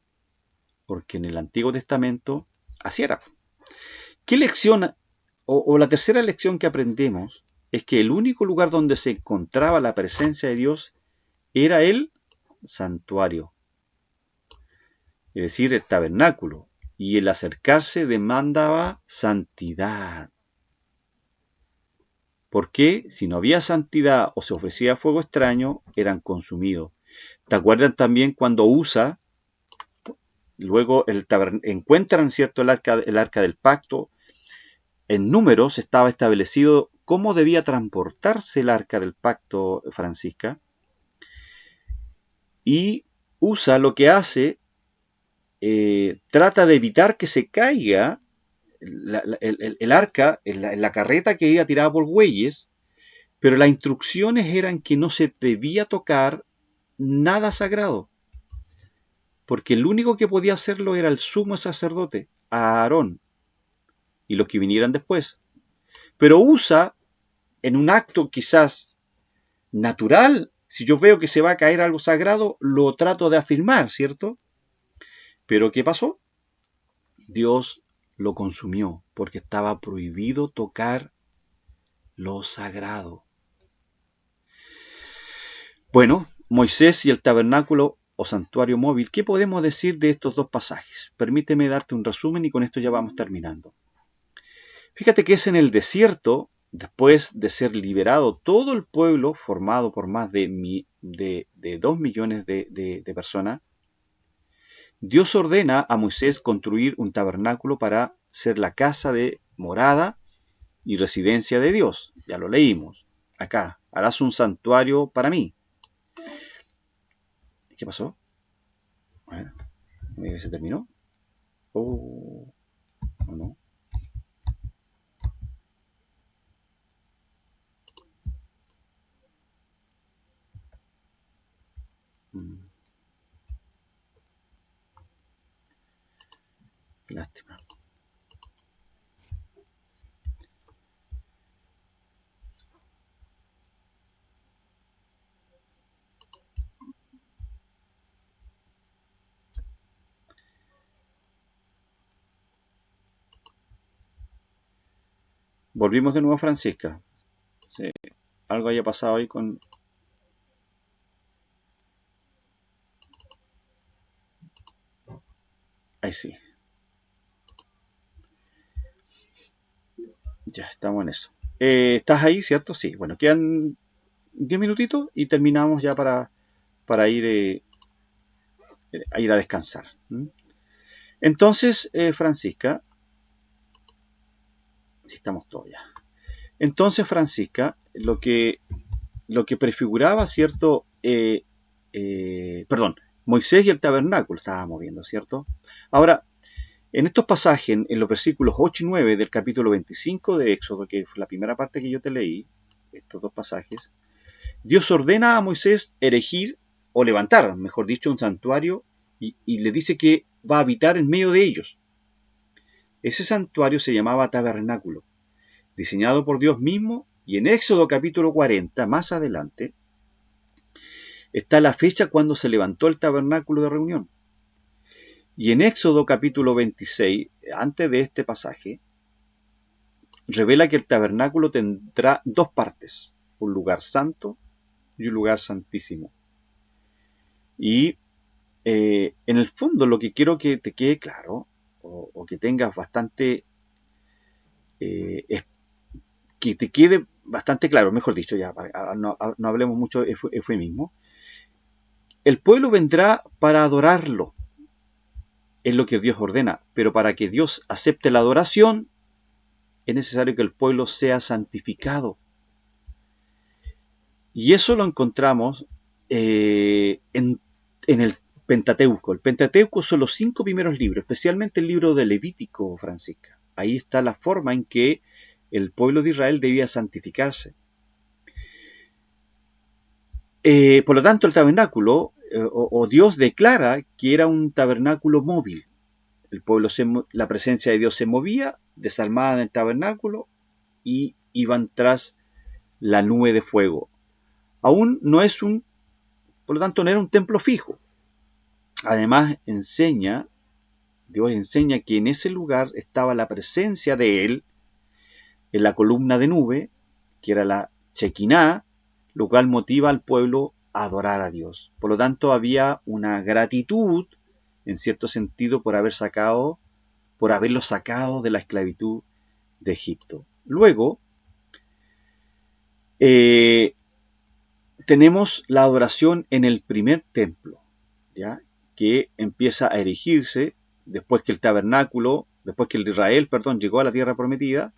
Porque en el Antiguo Testamento así era. ¿Qué lección, o la tercera lección que aprendemos, es que el único lugar donde se encontraba la presencia de Dios era el santuario, es decir, el tabernáculo, y el acercarse demandaba santidad. Porque si no había santidad o se ofrecía fuego extraño, eran consumidos. ¿Te acuerdas también cuando Usa Luego encuentran, ¿cierto?, el arca del pacto. En Números estaba establecido cómo debía transportarse el arca del pacto, Francisca, y Usa lo que hace, trata de evitar que se caiga el arca en la carreta que iba tirada por bueyes, pero las instrucciones eran que no se debía tocar nada sagrado, porque el único que podía hacerlo era el sumo sacerdote, Aarón, y los que vinieran después. Pero Usa, en un acto quizás natural, si yo veo que se va a caer algo sagrado, lo trato de afirmar, ¿cierto? Pero ¿qué pasó? Dios lo consumió porque estaba prohibido tocar lo sagrado. Bueno, Moisés y el tabernáculo o santuario móvil, ¿qué podemos decir de estos dos pasajes? Permíteme darte un resumen y con esto ya vamos terminando. Fíjate que es en el desierto, después de ser liberado todo el pueblo, formado por más de 2 millones de personas, Dios ordena a Moisés construir un tabernáculo para ser la casa de morada y residencia de Dios. Ya lo leímos. Acá, harás un santuario para mí. ¿Qué pasó? Bueno, ¿se terminó? ¿O no? Qué lástima. Volvimos de nuevo a Francisca. Sí, algo haya pasado ahí con... Ahí sí. Ya estamos en eso. ¿Estás ahí, cierto? Sí. Bueno, quedan 10 minutitos y terminamos ya para ir a descansar. Entonces, Francisca, si estamos todos ya. Entonces, Francisca, lo que prefiguraba, ¿cierto? Perdón, Moisés y el tabernáculo estábamos viendo, ¿cierto? Ahora, en estos pasajes, en los versículos 8 y 9 del capítulo 25 de Éxodo, que fue la primera parte que yo te leí, estos dos pasajes, Dios ordena a Moisés erigir o levantar, mejor dicho, un santuario y le dice que va a habitar en medio de ellos. Ese santuario se llamaba tabernáculo, diseñado por Dios mismo, y en Éxodo capítulo 40, más adelante, está la fecha cuando se levantó el tabernáculo de reunión. Y en Éxodo capítulo 26, antes de este pasaje, revela que el tabernáculo tendrá dos partes, un lugar santo y un lugar santísimo. Y en el fondo lo que quiero que te quede claro, o que tengas bastante, que te quede bastante claro, mejor dicho, ya no hablemos mucho de eufemismo, el pueblo vendrá para adorarlo, es lo que Dios ordena, pero para que Dios acepte la adoración, es necesario que el pueblo sea santificado. Y eso lo encontramos en el Pentateuco. El Pentateuco son los 5 primeros libros, especialmente el libro de Levítico, Francisca. Ahí está la forma en que el pueblo de Israel debía santificarse. Por lo tanto, el tabernáculo, o Dios declara que era un tabernáculo móvil. El pueblo, la presencia de Dios se movía, desarmada en el tabernáculo, y iban tras la nube de fuego. Aún no es por lo tanto no era un templo fijo. Además Dios enseña que en ese lugar estaba la presencia de Él en la columna de nube, que era la Shekinah, lo cual motiva al pueblo a adorar a Dios. Por lo tanto, había una gratitud, en cierto sentido, por haberlos sacado de la esclavitud de Egipto. Luego, tenemos la adoración en el primer templo, ¿ya? que empieza a erigirse después que el Israel, llegó a la tierra prometida.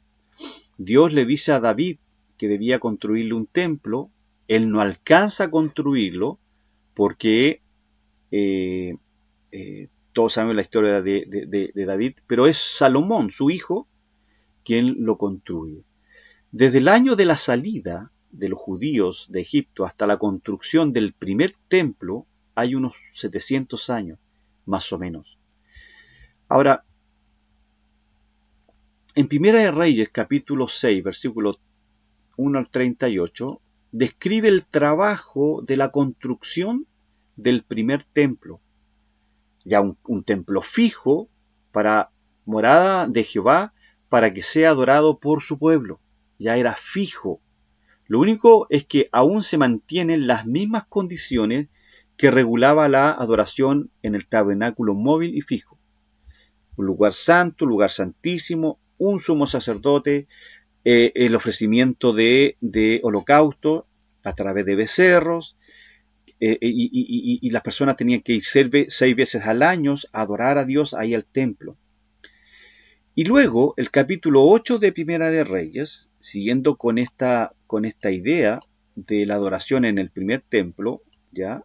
Dios le dice a David que debía construirle un templo. Él no alcanza a construirlo porque todos sabemos la historia de David, pero es Salomón, su hijo, quien lo construye. Desde el año de la salida de los judíos de Egipto hasta la construcción del primer templo hay unos 700 años, más o menos. Ahora, en Primera de Reyes, capítulo 6, versículos 1 al 38, describe el trabajo de la construcción del primer templo. Ya un templo fijo para morada de Jehová, para que sea adorado por su pueblo. Ya era fijo. Lo único es que aún se mantienen las mismas condiciones que regulaba la adoración en el tabernáculo móvil y fijo. Un lugar santo, un lugar santísimo, un sumo sacerdote, el ofrecimiento de holocausto a través de becerros, y las personas tenían que ir 6 veces al año a adorar a Dios ahí al templo. Y luego el capítulo 8 de Primera de Reyes, siguiendo con esta idea de la adoración en el primer templo, ya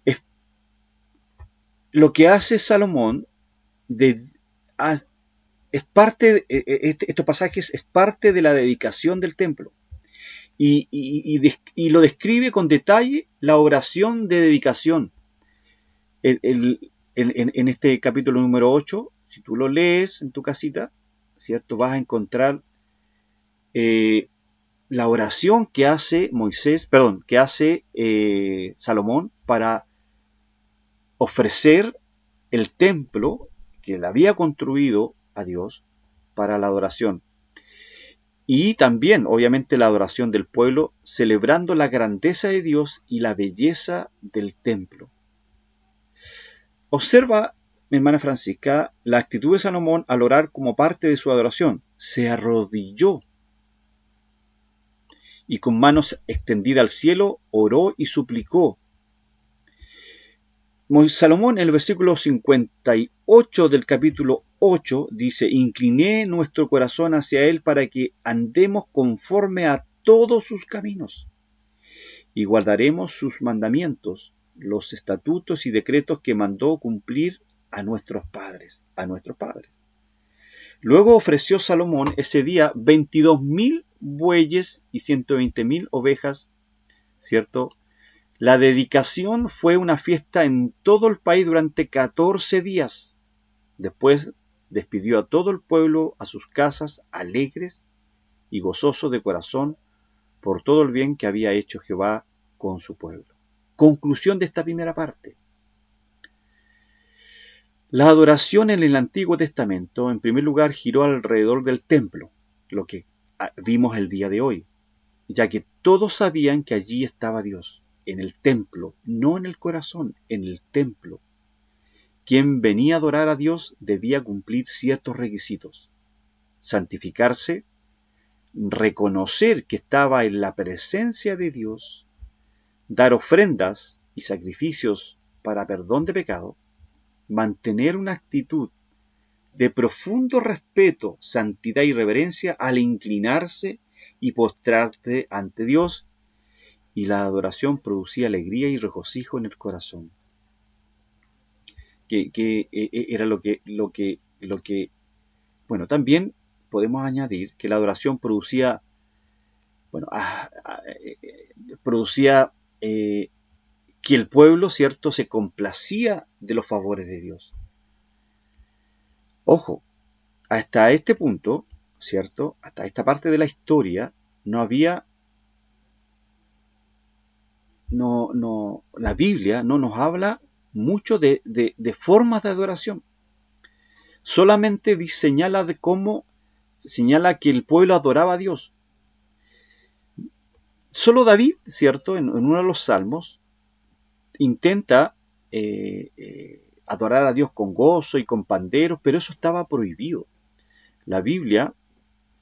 es lo que hace Salomón es parte, estos pasajes es parte de la dedicación del templo. Y lo describe con detalle la oración de dedicación. En este capítulo número 8, si tú lo lees en tu casita, ¿cierto? Vas a encontrar la oración que hace Salomón para ofrecer el templo que él había construido a Dios para la adoración. Y también, obviamente, la adoración del pueblo, celebrando la grandeza de Dios y la belleza del templo. Observa, mi hermana Francisca, la actitud de Salomón al orar como parte de su adoración. Se arrodilló y con manos extendidas al cielo oró y suplicó. Salomón en el versículo 58 del capítulo 8 dice: incliné nuestro corazón hacia él para que andemos conforme a todos sus caminos y guardaremos sus mandamientos, los estatutos y decretos que mandó cumplir a nuestros padres. Luego ofreció Salomón ese día 22,000 bueyes y 120,000 ovejas, ¿cierto? La dedicación fue una fiesta en todo el país durante 14 días. Después despidió a todo el pueblo a sus casas, alegres y gozosos de corazón por todo el bien que había hecho Jehová con su pueblo. Conclusión de esta primera parte. La adoración en el Antiguo Testamento, en primer lugar, giró alrededor del templo, lo que vimos el día de hoy, ya que todos sabían que allí estaba Dios, en el templo, no en el corazón, en el templo. Quien venía a adorar a Dios debía cumplir ciertos requisitos: santificarse, reconocer que estaba en la presencia de Dios, dar ofrendas y sacrificios para perdón de pecado, mantener una actitud de profundo respeto, santidad y reverencia al inclinarse y postrarse ante Dios, y la adoración producía alegría y regocijo en el corazón. Que era lo que bueno, también podemos añadir que la adoración producía que el pueblo, ¿cierto?, se complacía de los favores de Dios. Ojo, hasta este punto, ¿cierto?, hasta esta parte de la historia, la Biblia no nos habla mucho de formas de adoración. Solamente señala que el pueblo adoraba a Dios. Solo David, ¿cierto?, en uno de los salmos, intenta adorar a Dios con gozo y con panderos, pero eso estaba prohibido. La Biblia,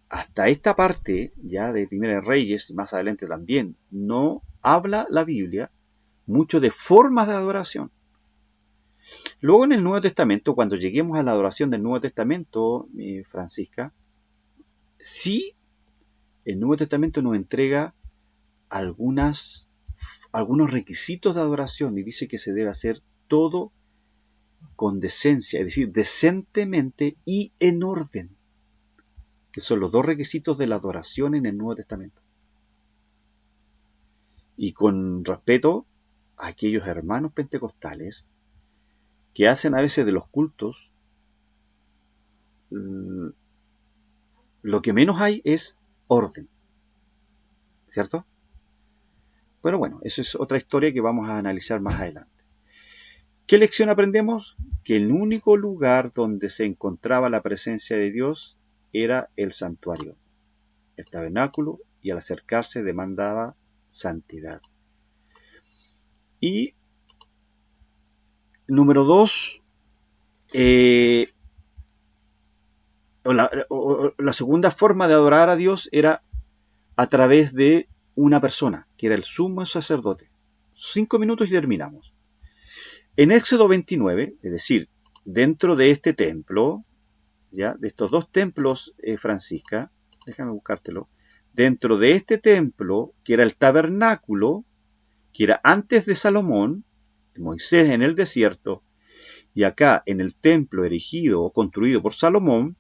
hasta esta parte ya de Primera de Reyes, y más adelante también, no habla la Biblia mucho de formas de adoración. Luego en el Nuevo Testamento, cuando lleguemos a la adoración del Nuevo Testamento, Francisca, sí, el Nuevo Testamento nos entrega algunos requisitos de adoración y dice que se debe hacer todo con decencia, es decir, decentemente y en orden, que son los dos requisitos de la adoración en el Nuevo Testamento. Y con respeto a aquellos hermanos pentecostales que hacen a veces de los cultos, lo que menos hay es orden, ¿cierto? Pero bueno, eso es otra historia que vamos a analizar más adelante. ¿Qué lección aprendemos? Que el único lugar donde se encontraba la presencia de Dios era el santuario, el tabernáculo, y al acercarse demandaba santidad. Y número 2, la segunda forma de adorar a Dios era a través de una persona, que era el sumo sacerdote. 5 minutos y terminamos. En Éxodo 29, es decir, dentro de este templo, ¿ya? De estos dos templos, Francisca, déjame buscártelo, dentro de este templo, que era el tabernáculo, que era antes de Salomón, Moisés en el desierto, y acá en el templo erigido o construido por Salomón,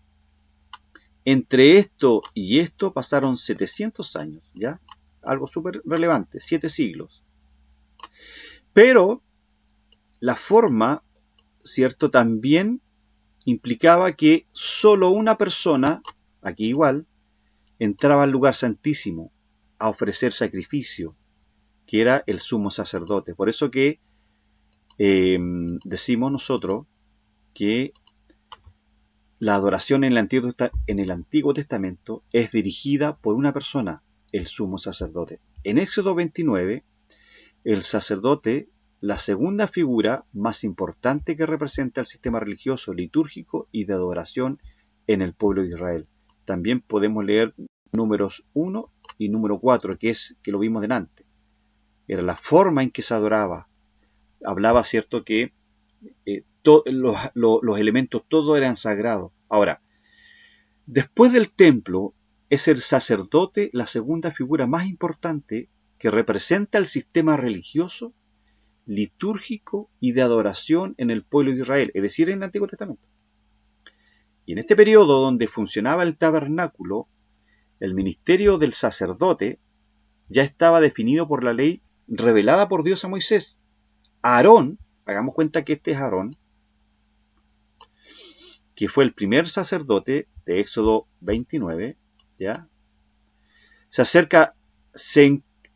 entre esto y esto pasaron 700 años, ¿ya? Algo súper relevante, 7 siglos. Pero la forma, ¿cierto? También implicaba que solo una persona, aquí igual, entraba al lugar santísimo a ofrecer sacrificio, que era el sumo sacerdote. Por eso que decimos nosotros que la adoración en el Antiguo Testamento es dirigida por una persona, el sumo sacerdote. En Éxodo 29, el sacerdote, la segunda figura más importante que representa el sistema religioso, litúrgico y de adoración en el pueblo de Israel. También podemos leer números 1 y número 4, que lo vimos delante. Era la forma en que se adoraba. Hablaba, cierto, que los elementos todos eran sagrados. Ahora, después del templo, es el sacerdote la segunda figura más importante que representa el sistema religioso, litúrgico y de adoración en el pueblo de Israel, es decir, en el Antiguo Testamento. Y en este periodo donde funcionaba el tabernáculo, el ministerio del sacerdote ya estaba definido por la ley revelada por Dios a Moisés. Aarón, hagamos cuenta que este es Aarón, que fue el primer sacerdote de Éxodo 29, ¿ya?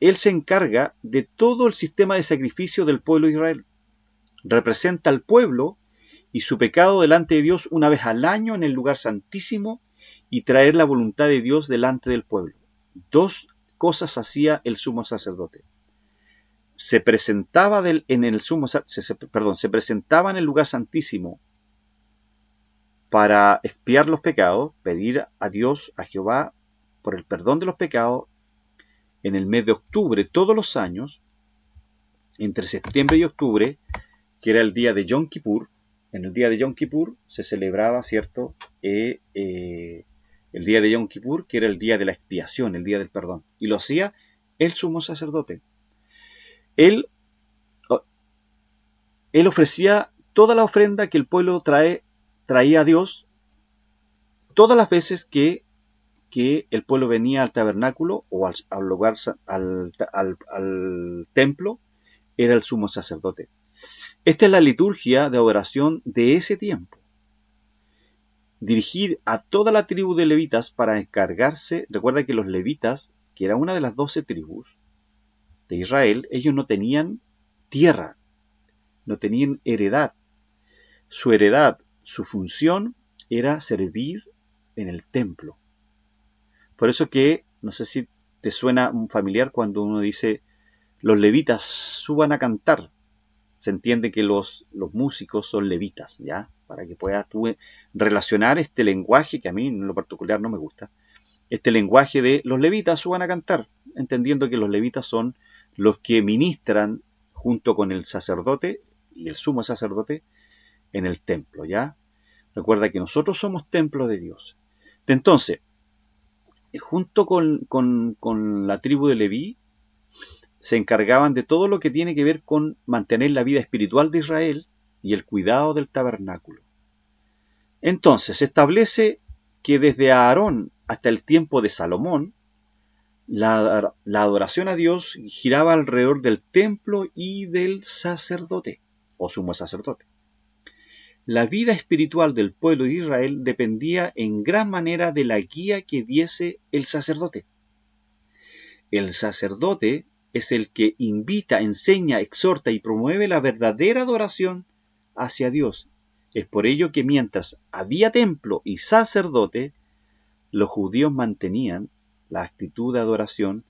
Él se encarga de todo el sistema de sacrificio del pueblo de Israel. Representa al pueblo y su pecado delante de Dios una vez al año en el lugar santísimo y traer la voluntad de Dios delante del pueblo. Dos cosas hacía el sumo sacerdote. Se presentaba en el lugar santísimo para expiar los pecados, pedir a Dios, a Jehová, por el perdón de los pecados, en el mes de octubre, todos los años, entre septiembre y octubre, que era el día de Yom Kippur. En el día de Yom Kippur se celebraba, ¿cierto? El día de Yom Kippur, que era el día de la expiación, el día del perdón. Y lo hacía el sumo sacerdote. Él ofrecía toda la ofrenda que el pueblo traía a Dios todas las veces que el pueblo venía al tabernáculo o al lugar, al templo, era el sumo sacerdote. Esta es la liturgia de adoración de ese tiempo. Dirigir a toda la tribu de levitas para encargarse, recuerda que los levitas, que era una de las 12 tribus de Israel, ellos no tenían tierra, no tenían heredad. Su heredad, su función era servir en el templo. Por eso que, no sé si te suena familiar cuando uno dice, los levitas suban a cantar. Se entiende que los músicos son levitas, ¿ya? Para que puedas tú relacionar este lenguaje, que a mí en lo particular no me gusta, este lenguaje de los levitas suban a cantar, entendiendo que los levitas son los que ministran junto con el sacerdote y el sumo sacerdote en el templo, ¿ya? Recuerda que nosotros somos templo de Dios. Entonces, junto con la tribu de Leví, se encargaban de todo lo que tiene que ver con mantener la vida espiritual de Israel y el cuidado del tabernáculo. Entonces, se establece que desde Aarón hasta el tiempo de Salomón, la adoración a Dios giraba alrededor del templo y del sacerdote, o sumo sacerdote. La vida espiritual del pueblo de Israel dependía en gran manera de la guía que diese el sacerdote. El sacerdote es el que invita, enseña, exhorta y promueve la verdadera adoración hacia Dios. Es por ello que mientras había templo y sacerdote, los judíos mantenían la actitud de adoración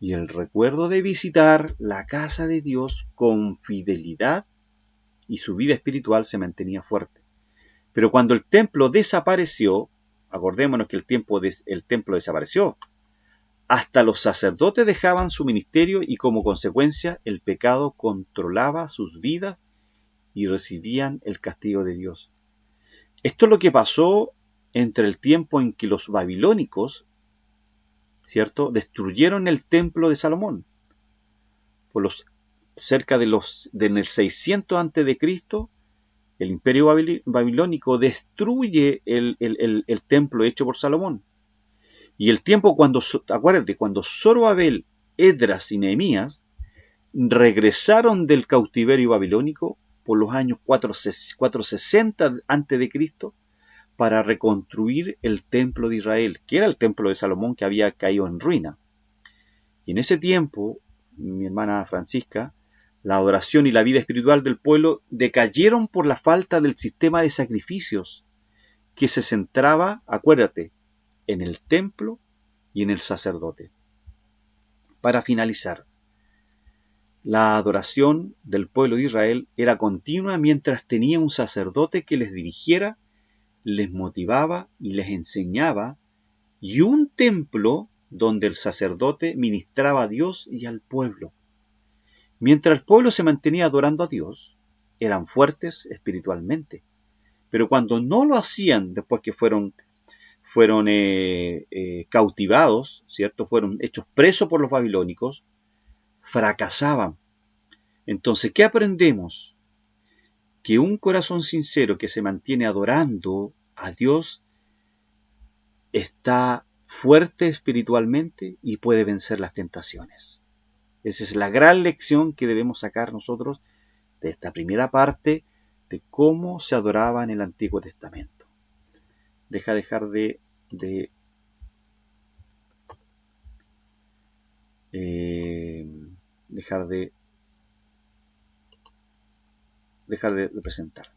y el recuerdo de visitar la casa de Dios con fidelidad, y su vida espiritual se mantenía fuerte. Pero cuando el templo desapareció, acordémonos que el templo desapareció, hasta los sacerdotes dejaban su ministerio y como consecuencia el pecado controlaba sus vidas y recibían el castigo de Dios. Esto es lo que pasó entre el tiempo en que los babilónicos, ¿cierto?, destruyeron el templo de Salomón. Cerca en el 600 a.C., el imperio babilónico destruye el templo hecho por Salomón. Y el tiempo acuérdate, cuando Zorobabel, Esdras y Nehemías regresaron del cautiverio babilónico por los años 460 a.C. para reconstruir el templo de Israel, que era el templo de Salomón que había caído en ruina. Y en ese tiempo, mi hermana Francisca, la adoración y la vida espiritual del pueblo decayeron por la falta del sistema de sacrificios que se centraba, acuérdate, en el templo y en el sacerdote. Para finalizar, la adoración del pueblo de Israel era continua mientras tenía un sacerdote que les dirigiera, les motivaba y les enseñaba, y un templo donde el sacerdote ministraba a Dios y al pueblo. Mientras el pueblo se mantenía adorando a Dios, eran fuertes espiritualmente. Pero cuando no lo hacían, después que fueron cautivados, ¿cierto?, fueron hechos presos por los babilónicos, fracasaban. Entonces, ¿qué aprendemos? Que un corazón sincero que se mantiene adorando a Dios está fuerte espiritualmente y puede vencer las tentaciones. Esa es la gran lección que debemos sacar nosotros de esta primera parte de cómo se adoraba en el Antiguo Testamento. Dejar de presentar.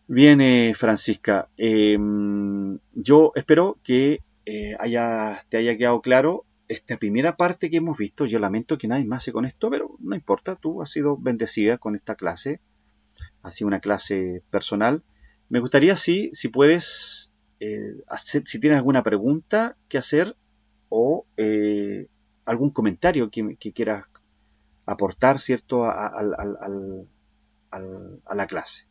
Bien, Francisca, yo espero que te haya quedado claro esta primera parte que hemos visto. Yo lamento que nadie más se conectó, pero no importa, tú has sido bendecida con esta clase, ha sido una clase personal. Me gustaría, si puedes, si tienes alguna pregunta que hacer o algún comentario que quieras aportar, ¿cierto?, a la clase.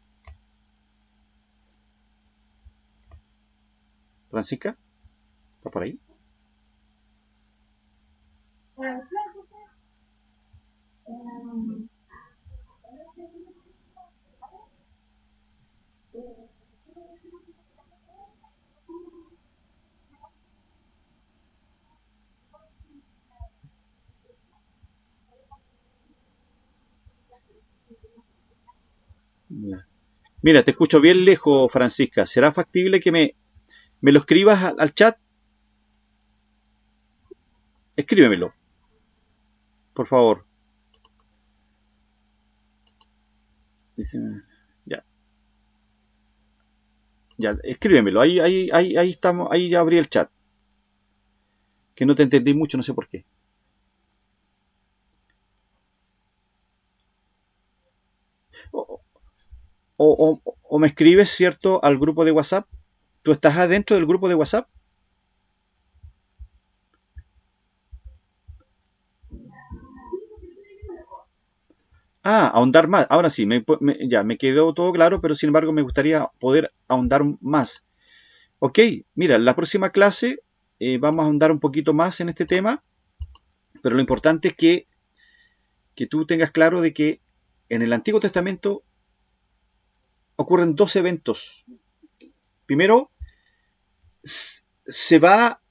Francisca, ¿está por ahí? Ya. Mira, te escucho bien lejos, Francisca. ¿Será factible que me lo escribas al chat? Escríbemelo, por favor. Dice, ya, ya, escríbemelo. Ahí estamos, ahí ya abrí el chat. Que no te entendí mucho, no sé por qué. O, o me escribes, ¿cierto?, al grupo de WhatsApp. ¿Tú estás adentro del grupo de WhatsApp? ahondar más. Ahora sí, ya me quedó todo claro, pero sin embargo me gustaría poder ahondar más. Ok, mira, la próxima clase vamos a ahondar un poquito más en este tema, pero lo importante es que tú tengas claro de que en el Antiguo Testamento ocurren dos eventos. Primero, se va,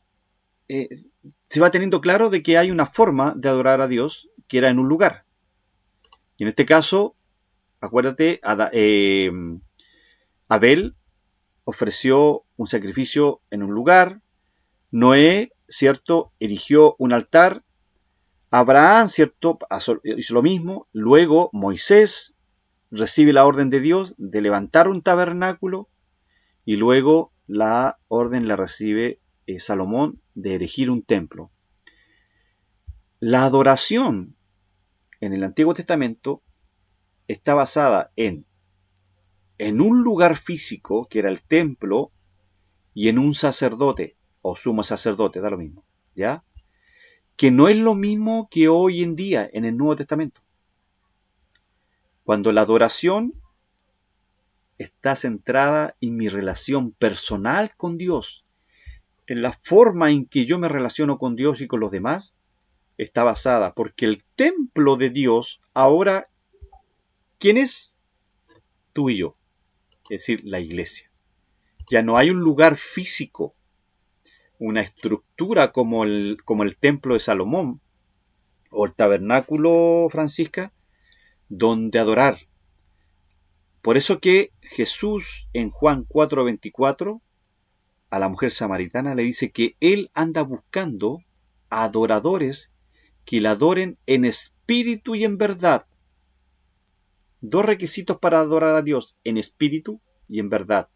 eh, se va teniendo claro de que hay una forma de adorar a Dios que era en un lugar. Y en este caso, acuérdate, Abel ofreció un sacrificio en un lugar, Noé, ¿cierto?, erigió un altar, Abraham, ¿cierto?, hizo lo mismo, luego Moisés recibe la orden de Dios de levantar un tabernáculo y luego la orden la recibe Salomón de erigir un templo. La adoración en el Antiguo Testamento está basada en un lugar físico, que era el templo, y en un sacerdote, o sumo sacerdote, da lo mismo, ¿ya? Que no es lo mismo que hoy en día en el Nuevo Testamento. Cuando la adoración está centrada en mi relación personal con Dios, en la forma en que yo me relaciono con Dios y con los demás, está basada porque el templo de Dios ahora, ¿quién es? Tú y yo, es decir, la iglesia. Ya no hay un lugar físico, una estructura como el templo de Salomón o el tabernáculo, Francisca, donde adorar. Por eso que Jesús en Juan 4:24 a la mujer samaritana le dice que él anda buscando adoradores que la adoren en espíritu y en verdad. Dos requisitos para adorar a Dios, en espíritu y en verdad.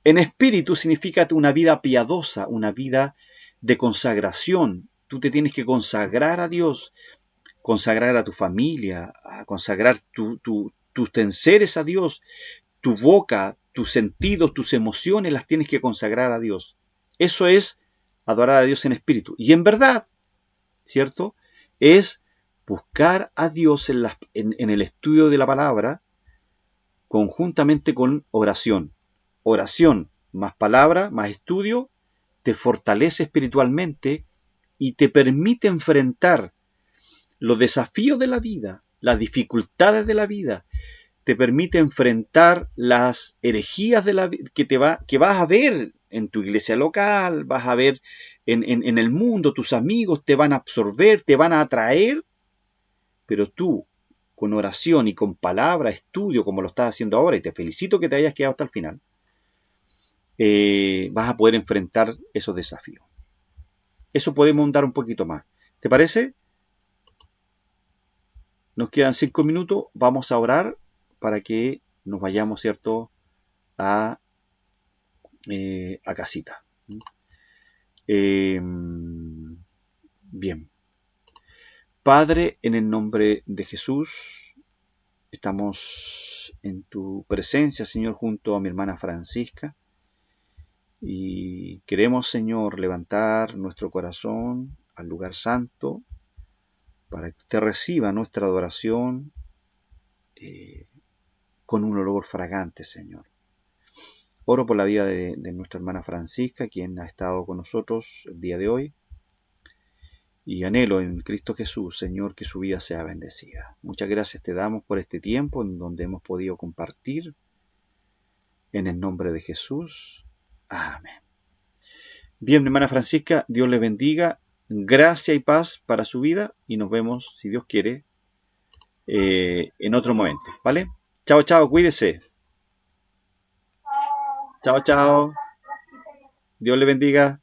En espíritu significa una vida piadosa, una vida de consagración. Tú te tienes que consagrar a Dios, consagrar a tu familia, a consagrar tus enseres a Dios, tu boca, tus sentidos, tus emociones las tienes que consagrar a Dios. Eso es adorar a Dios en espíritu. Y en verdad, ¿cierto? Es buscar a Dios en el estudio de la palabra conjuntamente con oración. Oración más palabra, más estudio, te fortalece espiritualmente y te permite enfrentar los desafíos de la vida, las dificultades de la vida, te permite enfrentar las herejías de que vas a ver en tu iglesia local, vas a ver en el mundo, tus amigos te van a absorber, te van a atraer, pero tú, con oración y con palabra, estudio, como lo estás haciendo ahora, y te felicito que te hayas quedado hasta el final, vas a poder enfrentar esos desafíos. Eso podemos dar un poquito más. ¿Te parece? Nos quedan 5 minutos, vamos a orar para que nos vayamos, ¿cierto?, a casita. Bien. Padre, en el nombre de Jesús, estamos en tu presencia, Señor, junto a mi hermana Francisca. Y queremos, Señor, levantar nuestro corazón al lugar santo para que usted reciba nuestra adoración con un olor fragante, Señor. Oro por la vida de nuestra hermana Francisca, quien ha estado con nosotros el día de hoy. Y anhelo en Cristo Jesús, Señor, que su vida sea bendecida. Muchas gracias te damos por este tiempo en donde hemos podido compartir. En el nombre de Jesús. Amén. Bien, mi hermana Francisca, Dios le bendiga. Gracia y paz para su vida y nos vemos, si Dios quiere, en otro momento. ¿Vale? Chao, chao, cuídese. Chao, chao. Dios le bendiga.